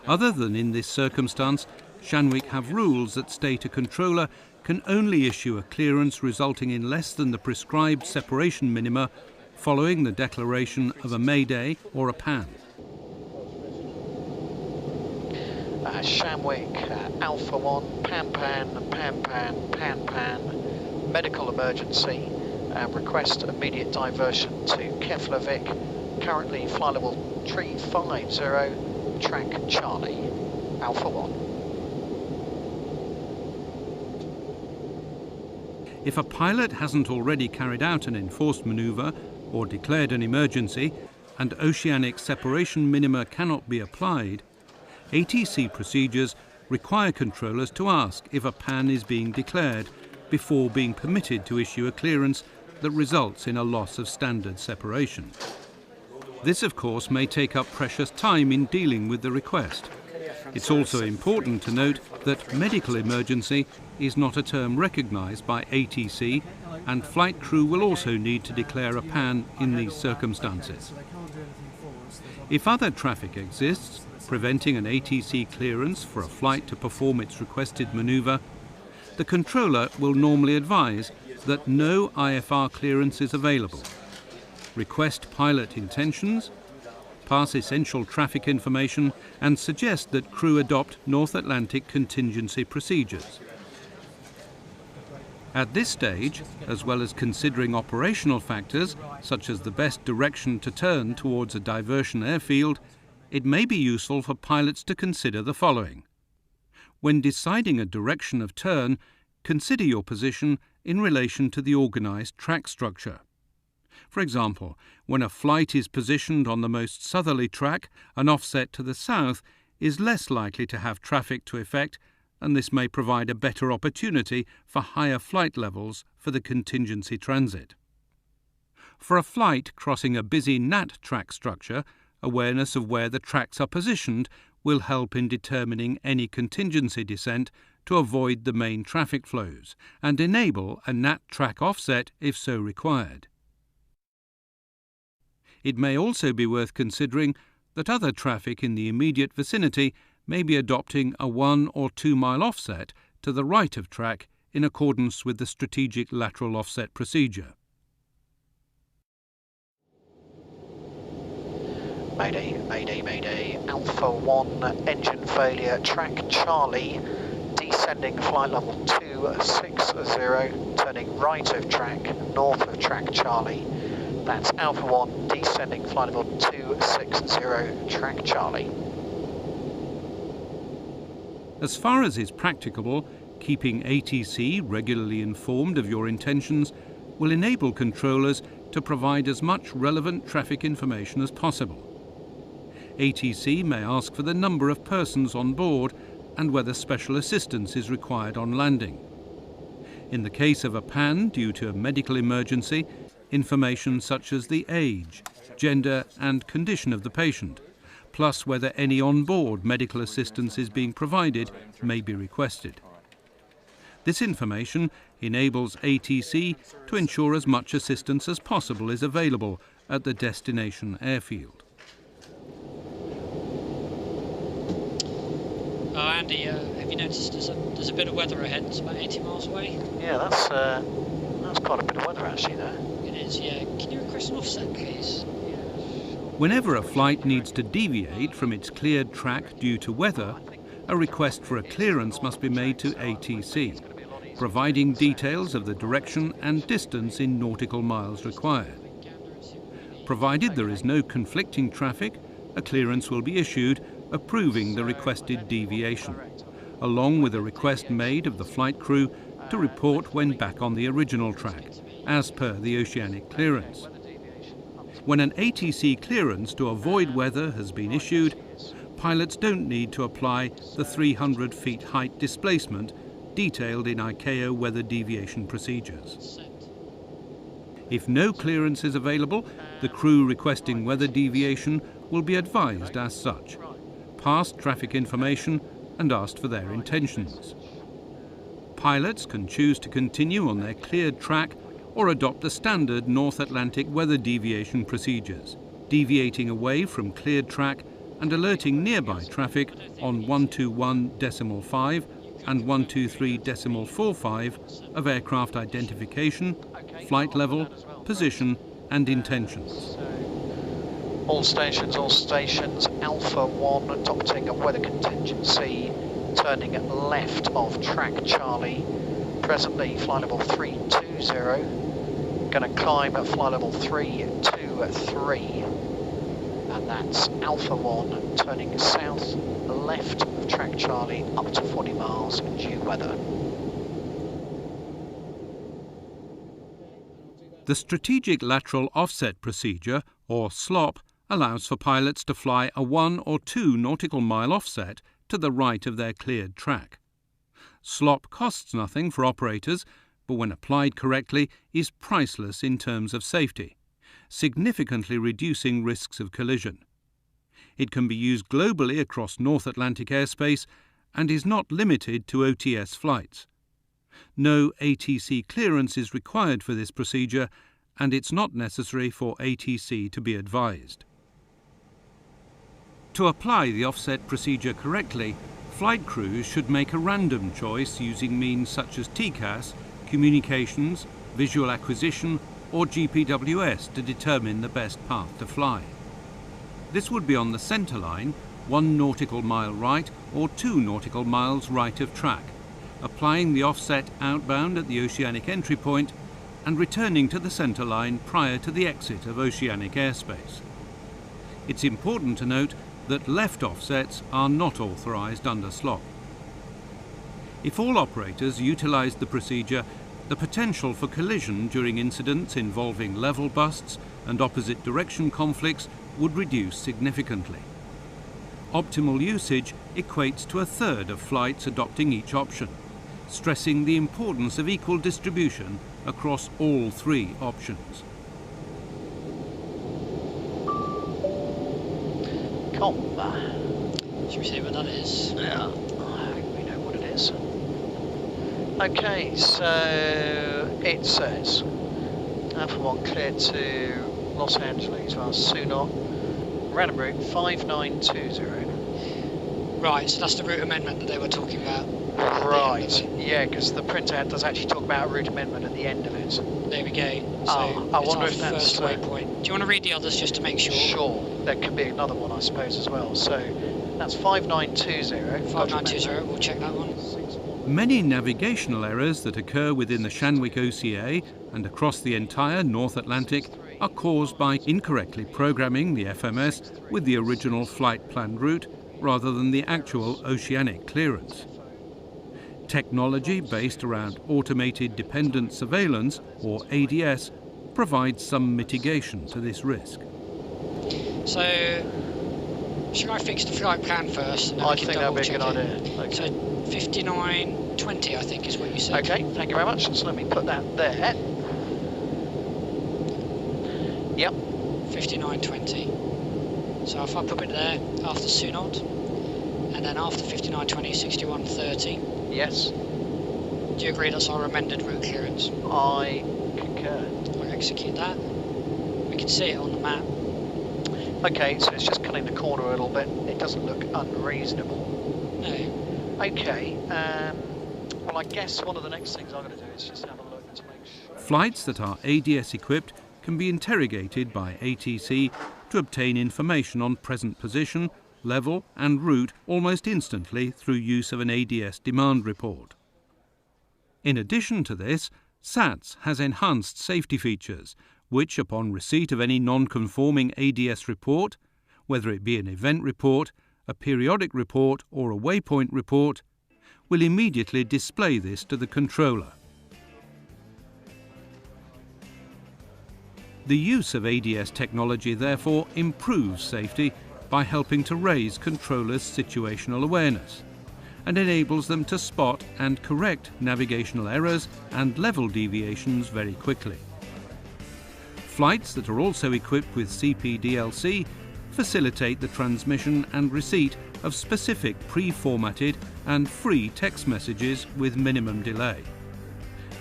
Other than in this circumstance, Shanwick have rules that state a controller can only issue a clearance resulting in less than the prescribed separation minima following the declaration of a mayday or a pan. Shanwick, Alpha 1, pan, medical emergency, request immediate diversion to Keflavik, currently fly level 350, track Charlie, Alpha 1. If a pilot hasn't already carried out an enforced manoeuvre or declared an emergency and oceanic separation minima cannot be applied, ATC procedures require controllers to ask if a pan is being declared before being permitted to issue a clearance that results in a loss of standard separation. This, of course, may take up precious time in dealing with the request. It's also important to note that medical emergency is not a term recognised by ATC, and flight crew will also need to declare a pan in these circumstances. If other traffic exists, preventing an ATC clearance for a flight to perform its requested manoeuvre, the controller will normally advise that no IFR clearance is available, request pilot intentions, pass essential traffic information, and suggest that crew adopt North Atlantic contingency procedures. At this stage, as well as considering operational factors such as the best direction to turn towards a diversion airfield, it may be useful for pilots to consider the following. When deciding a direction of turn, consider your position in relation to the organised track structure. For example, when a flight is positioned on the most southerly track, an offset to the south is less likely to have traffic to effect, and this may provide a better opportunity for higher flight levels for the contingency transit. For a flight crossing a busy NAT track structure, awareness of where the tracks are positioned will help in determining any contingency descent to avoid the main traffic flows and enable a NAT track offset if so required. It may also be worth considering that other traffic in the immediate vicinity may be adopting a 1 or 2 mile offset to the right of track in accordance with the strategic lateral offset procedure. Mayday, mayday, mayday, Alpha 1, engine failure, track Charlie, descending flight level 260, turning right of track, north of track Charlie. That's Alpha 1, descending flight level 260, track Charlie. As far as is practicable, keeping ATC regularly informed of your intentions will enable controllers to provide as much relevant traffic information as possible. ATC may ask for the number of persons on board and whether special assistance is required on landing. In the case of a pan due to a medical emergency, information such as the age, gender and condition of the patient, plus whether any on-board medical assistance is being provided, may be requested. This information enables ATC to ensure as much assistance as possible is available at the destination airfield. Andy, have you noticed there's a bit of weather ahead? It's about 80 miles away. Yeah, that's quite a bit of weather actually there. It is, yeah. Can you request an offset, please? Whenever a flight needs to deviate from its cleared track due to weather, a request for a clearance must be made to ATC, providing details of the direction and distance in nautical miles required. Provided there is no conflicting traffic, a clearance will be issued approving the requested deviation, along with a request made of the flight crew to report when back on the original track, as per the oceanic clearance. When an ATC clearance to avoid weather has been issued, pilots don't need to apply the 300 feet height displacement detailed in ICAO weather deviation procedures. If no clearance is available, the crew requesting weather deviation will be advised as such, passed traffic information and asked for their intentions. Pilots can choose to continue on their cleared track or adopt the standard North Atlantic weather deviation procedures, deviating away from cleared track and alerting nearby traffic on 121.5 and 123.45 of aircraft identification, flight level, position and intentions. All stations, Alpha 1 adopting a weather contingency, turning left of track Charlie. Presently flight level 320, going to climb at flight level 323, and that's Alpha 1 turning south left of track Charlie up to 40 miles due weather. The Strategic Lateral Offset Procedure, or SLOP, allows for pilots to fly a 1 or 2 nautical mile offset to the right of their cleared track. SLOP costs nothing for operators, but when applied correctly is priceless in terms of safety, significantly reducing risks of collision. It can be used globally across North Atlantic airspace and is not limited to OTS flights. No ATC clearance is required for this procedure, and it's not necessary for ATC to be advised. To apply the offset procedure correctly, flight crews should make a random choice using means such as TCAS, communications, visual acquisition or GPWS to determine the best path to fly. This would be on the centre line, 1 nautical mile right or 2 nautical miles right of track, applying the offset outbound at the oceanic entry point and returning to the centre line prior to the exit of oceanic airspace. It's important to note that left offsets are not authorised under SLOP. If all operators utilised the procedure, the potential for collision during incidents involving level busts and opposite direction conflicts would reduce significantly. Optimal usage equates to 1/3 of flights adopting each option, stressing the importance of equal distribution across all 3 options. Should we see what that is? Yeah, we know what it is. Okay, so it says Alpha 1 cleared to Los Angeles via Sunot, random route 5920. Right, so that's the route amendment that they were talking about. Right, yeah, because the printout does actually talk about a route amendment at the end of it. There we go. So I wonder if that's first waypoint. Do you want to read the others just to make sure? Sure, there could be another one, I suppose, as well. So that's 5920. 5920, we'll check that one. Many navigational errors that occur within the Shanwick OCA and across the entire North Atlantic are caused by incorrectly programming the FMS with the original flight planned route rather than the actual oceanic clearance. Technology based around Automated Dependent Surveillance, or ADS, provides some mitigation to this risk. So, should I fix the flight plan first? And then I think that would be a good idea. Okay. So, 5920, I think, is what you said. Okay, thank you very much. So let me put that there. Yep. 5920. So if I put it there after Sunot, and then after 5920, 6130. Yes. Do you agree that's our amended route clearance? I concur. I'll execute that. We can see it on the map. Okay, so it's just cutting the corner a little bit. It doesn't look unreasonable. No. Okay, well I guess one of the next things I'm going to do is just have a look to make sure. Flights that are ADS equipped can be interrogated by ATC to obtain information on present position, level and route almost instantly through use of an ADS demand report. In addition to this, SATS has enhanced safety features which, upon receipt of any non-conforming ADS report, whether it be an event report, a periodic report or a waypoint report, will immediately display this to the controller. The use of ADS technology therefore improves safety by helping to raise controllers' situational awareness and enables them to spot and correct navigational errors and level deviations very quickly. Flights that are also equipped with CPDLC facilitate the transmission and receipt of specific pre-formatted and free text messages with minimum delay.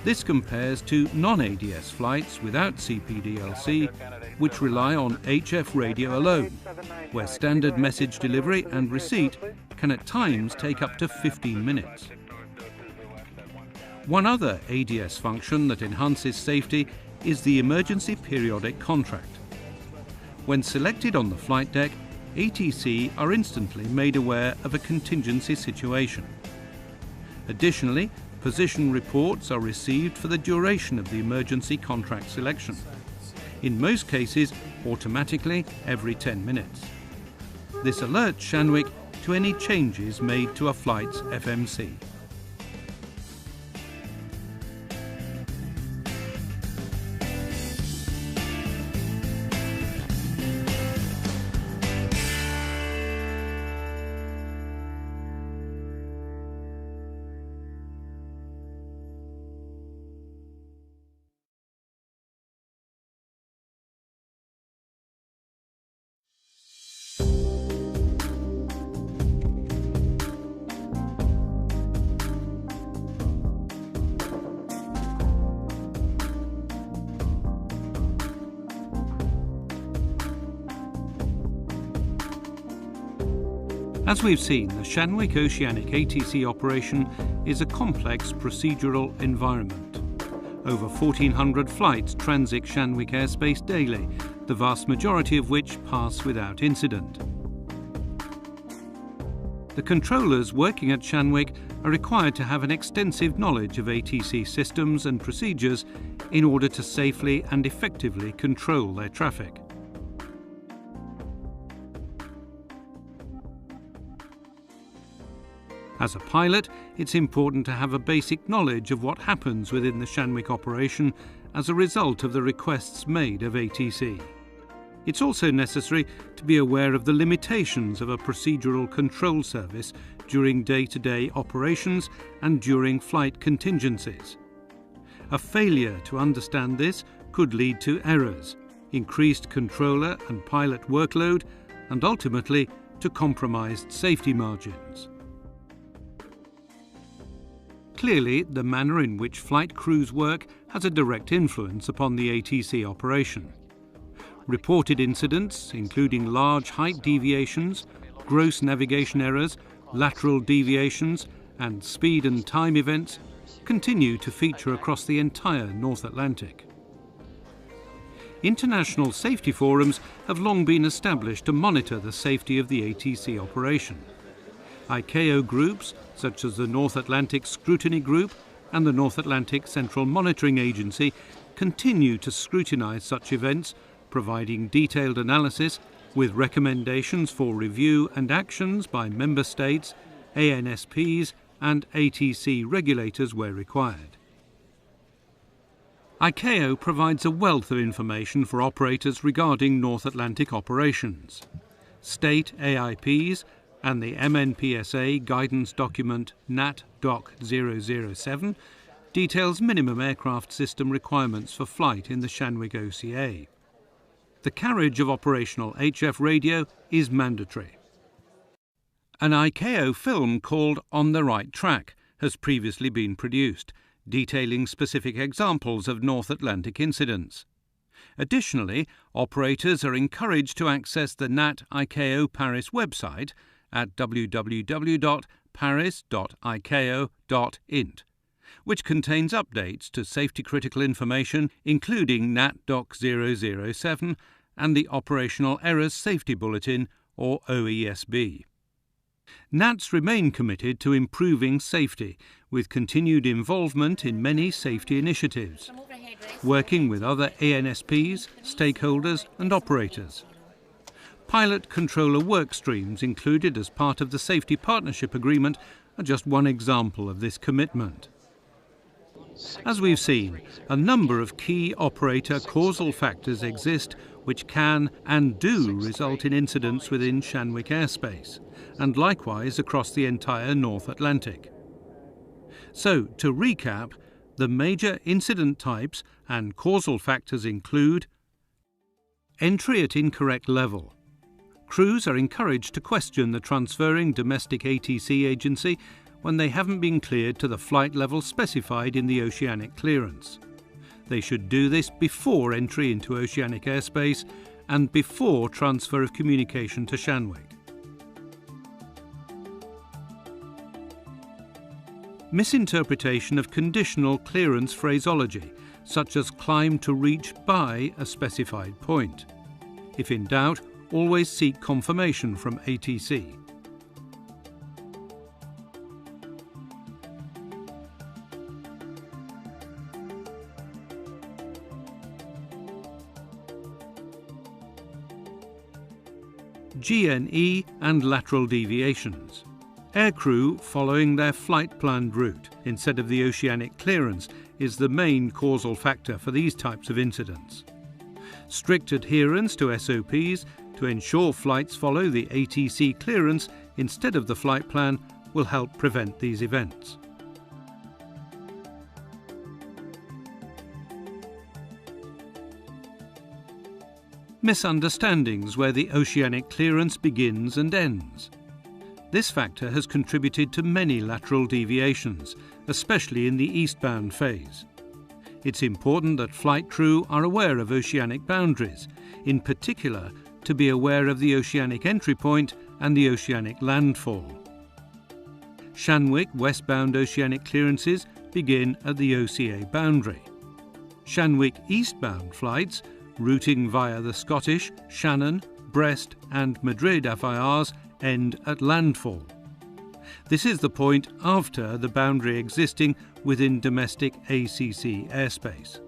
This compares to non-ADS flights without CPDLC, which rely on HF radio alone, where standard message delivery and receipt can at times take up to 15 minutes. One other ADS function that enhances safety is the Emergency Periodic Contract. When selected on the flight deck, ATC are instantly made aware of a contingency situation. Additionally, position reports are received for the duration of the emergency contract selection, in most cases automatically every 10 minutes. This alerts Shanwick to any changes made to a flight's FMC. As we've seen, the Shanwick Oceanic ATC operation is a complex procedural environment. Over 1,400 flights transit Shanwick airspace daily, the vast majority of which pass without incident. The controllers working at Shanwick are required to have an extensive knowledge of ATC systems and procedures in order to safely and effectively control their traffic. As a pilot, it's important to have a basic knowledge of what happens within the Shanwick operation as a result of the requests made of ATC. It's also necessary to be aware of the limitations of a procedural control service during day-to-day operations and during flight contingencies. A failure to understand this could lead to errors, increased controller and pilot workload, and ultimately to compromised safety margins. Clearly, the manner in which flight crews work has a direct influence upon the ATC operation. Reported incidents, including large height deviations, gross navigation errors, lateral deviations, and speed and time events, continue to feature across the entire North Atlantic. International safety forums have long been established to monitor the safety of the ATC operation. ICAO groups, such as the North Atlantic Scrutiny Group and the North Atlantic Central Monitoring Agency, continue to scrutinize such events, providing detailed analysis with recommendations for review and actions by member states, ANSPs and ATC regulators where required. ICAO provides a wealth of information for operators regarding North Atlantic operations. State AIPs and the MNPSA guidance document NAT-DOC 007 details minimum aircraft system requirements for flight in the Shanwick OCA. The carriage of operational HF radio is mandatory. An ICAO film called On the Right Track has previously been produced, detailing specific examples of North Atlantic incidents. Additionally, operators are encouraged to access the NAT ICAO Paris website at www.paris.icao.int, which contains updates to safety-critical information, including NAT-DOC 007 and the Operational Errors Safety Bulletin, or OESB. NATs remain committed to improving safety, with continued involvement in many safety initiatives, working with other ANSPs, stakeholders and operators. Pilot controller work streams included as part of the Safety Partnership Agreement are just one example of this commitment. As we've seen, a number of key operator causal factors exist which can and do result in incidents within Shanwick airspace, and likewise across the entire North Atlantic. So, to recap, the major incident types and causal factors include entry at incorrect level, Crews are encouraged to question the transferring domestic ATC agency when they haven't been cleared to the flight level specified in the oceanic clearance. They should do this before entry into oceanic airspace and before transfer of communication to Shanwick. Misinterpretation of conditional clearance phraseology, such as climb to reach by a specified point. If in doubt, always seek confirmation from ATC. GNE and lateral deviations. Aircrew following their flight planned route instead of the oceanic clearance is the main causal factor for these types of incidents. Strict adherence to SOPs to ensure flights follow the ATC clearance instead of the flight plan will help prevent these events. Misunderstandings where the oceanic clearance begins and ends. This factor has contributed to many lateral deviations, especially in the eastbound phase. It's important that flight crew are aware of oceanic boundaries, in particular to be aware of the oceanic entry point and the oceanic landfall. Shanwick westbound oceanic clearances begin at the OCA boundary. Shanwick eastbound flights, routing via the Scottish, Shannon, Brest and Madrid FIRs, end at landfall. This is the point after the boundary existing within domestic ACC airspace.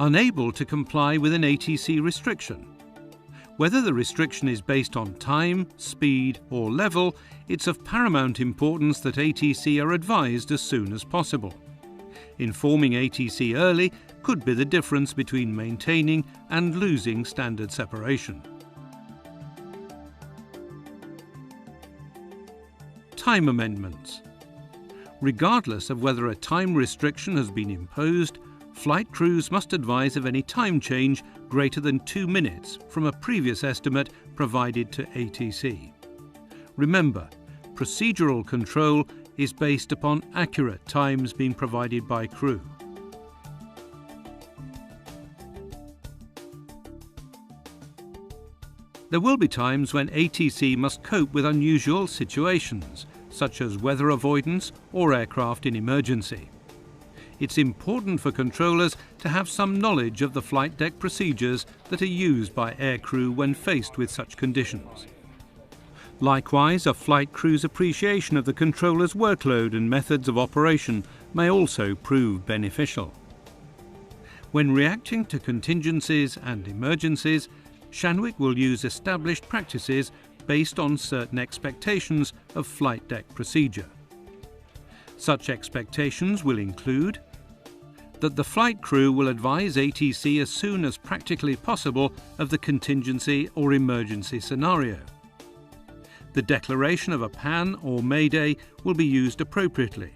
Unable to comply with an ATC restriction. Whether the restriction is based on time, speed or level, it's of paramount importance that ATC are advised as soon as possible. Informing ATC early could be the difference between maintaining and losing standard separation. Time amendments. Regardless of whether a time restriction has been imposed, flight crews must advise of any time change greater than 2 minutes from a previous estimate provided to ATC. Remember, procedural control is based upon accurate times being provided by crew. There will be times when ATC must cope with unusual situations, such as weather avoidance or aircraft in emergency. It's important for controllers to have some knowledge of the flight deck procedures that are used by aircrew when faced with such conditions. Likewise, a flight crew's appreciation of the controller's workload and methods of operation may also prove beneficial. When reacting to contingencies and emergencies, Shanwick will use established practices based on certain expectations of flight deck procedure. Such expectations will include that the flight crew will advise ATC as soon as practically possible of the contingency or emergency scenario. The declaration of a PAN or Mayday will be used appropriately.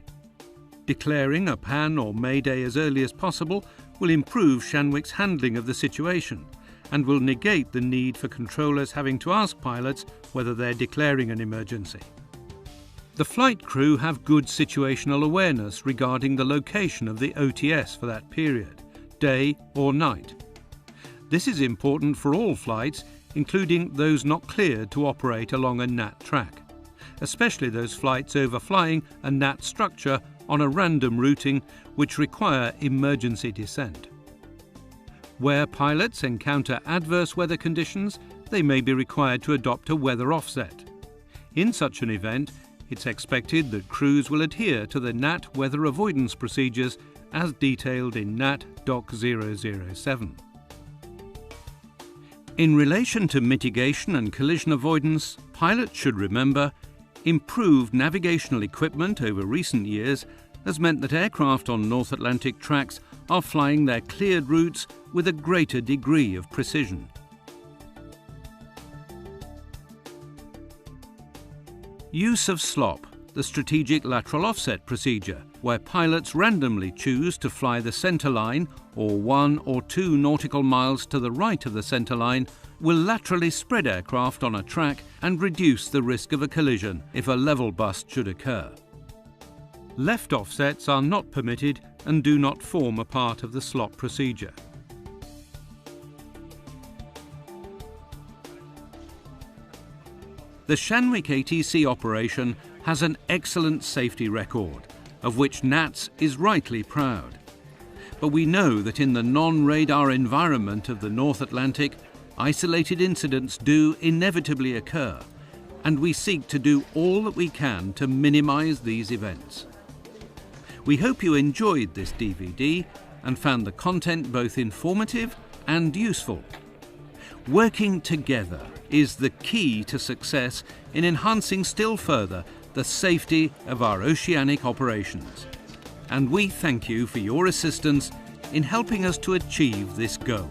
Declaring a PAN or Mayday as early as possible will improve Shanwick's handling of the situation and will negate the need for controllers having to ask pilots whether they're declaring an emergency. The flight crew have good situational awareness regarding the location of the OTS for that period, day or night. This is important for all flights, including those not cleared to operate along a NAT track, especially those flights overflying a NAT structure on a random routing which require emergency descent. Where pilots encounter adverse weather conditions, they may be required to adopt a weather offset. In such an event, it's expected that crews will adhere to the NAT weather avoidance procedures as detailed in NAT Doc 007. In relation to mitigation and collision avoidance, pilots should remember improved navigational equipment over recent years has meant that aircraft on North Atlantic tracks are flying their cleared routes with a greater degree of precision. Use of SLOP, the Strategic Lateral Offset Procedure, where pilots randomly choose to fly the centre line or 1 or 2 nautical miles to the right of the centre line, will laterally spread aircraft on a track and reduce the risk of a collision if a level bust should occur. Left offsets are not permitted and do not form a part of the slot procedure. The Shanwick ATC operation has an excellent safety record, of which NATS is rightly proud. But we know that in the non-radar environment of the North Atlantic, isolated incidents do inevitably occur, and we seek to do all that we can to minimise these events. We hope you enjoyed this DVD and found the content both informative and useful. Working together is the key to success in enhancing still further the safety of our oceanic operations. And we thank you for your assistance in helping us to achieve this goal.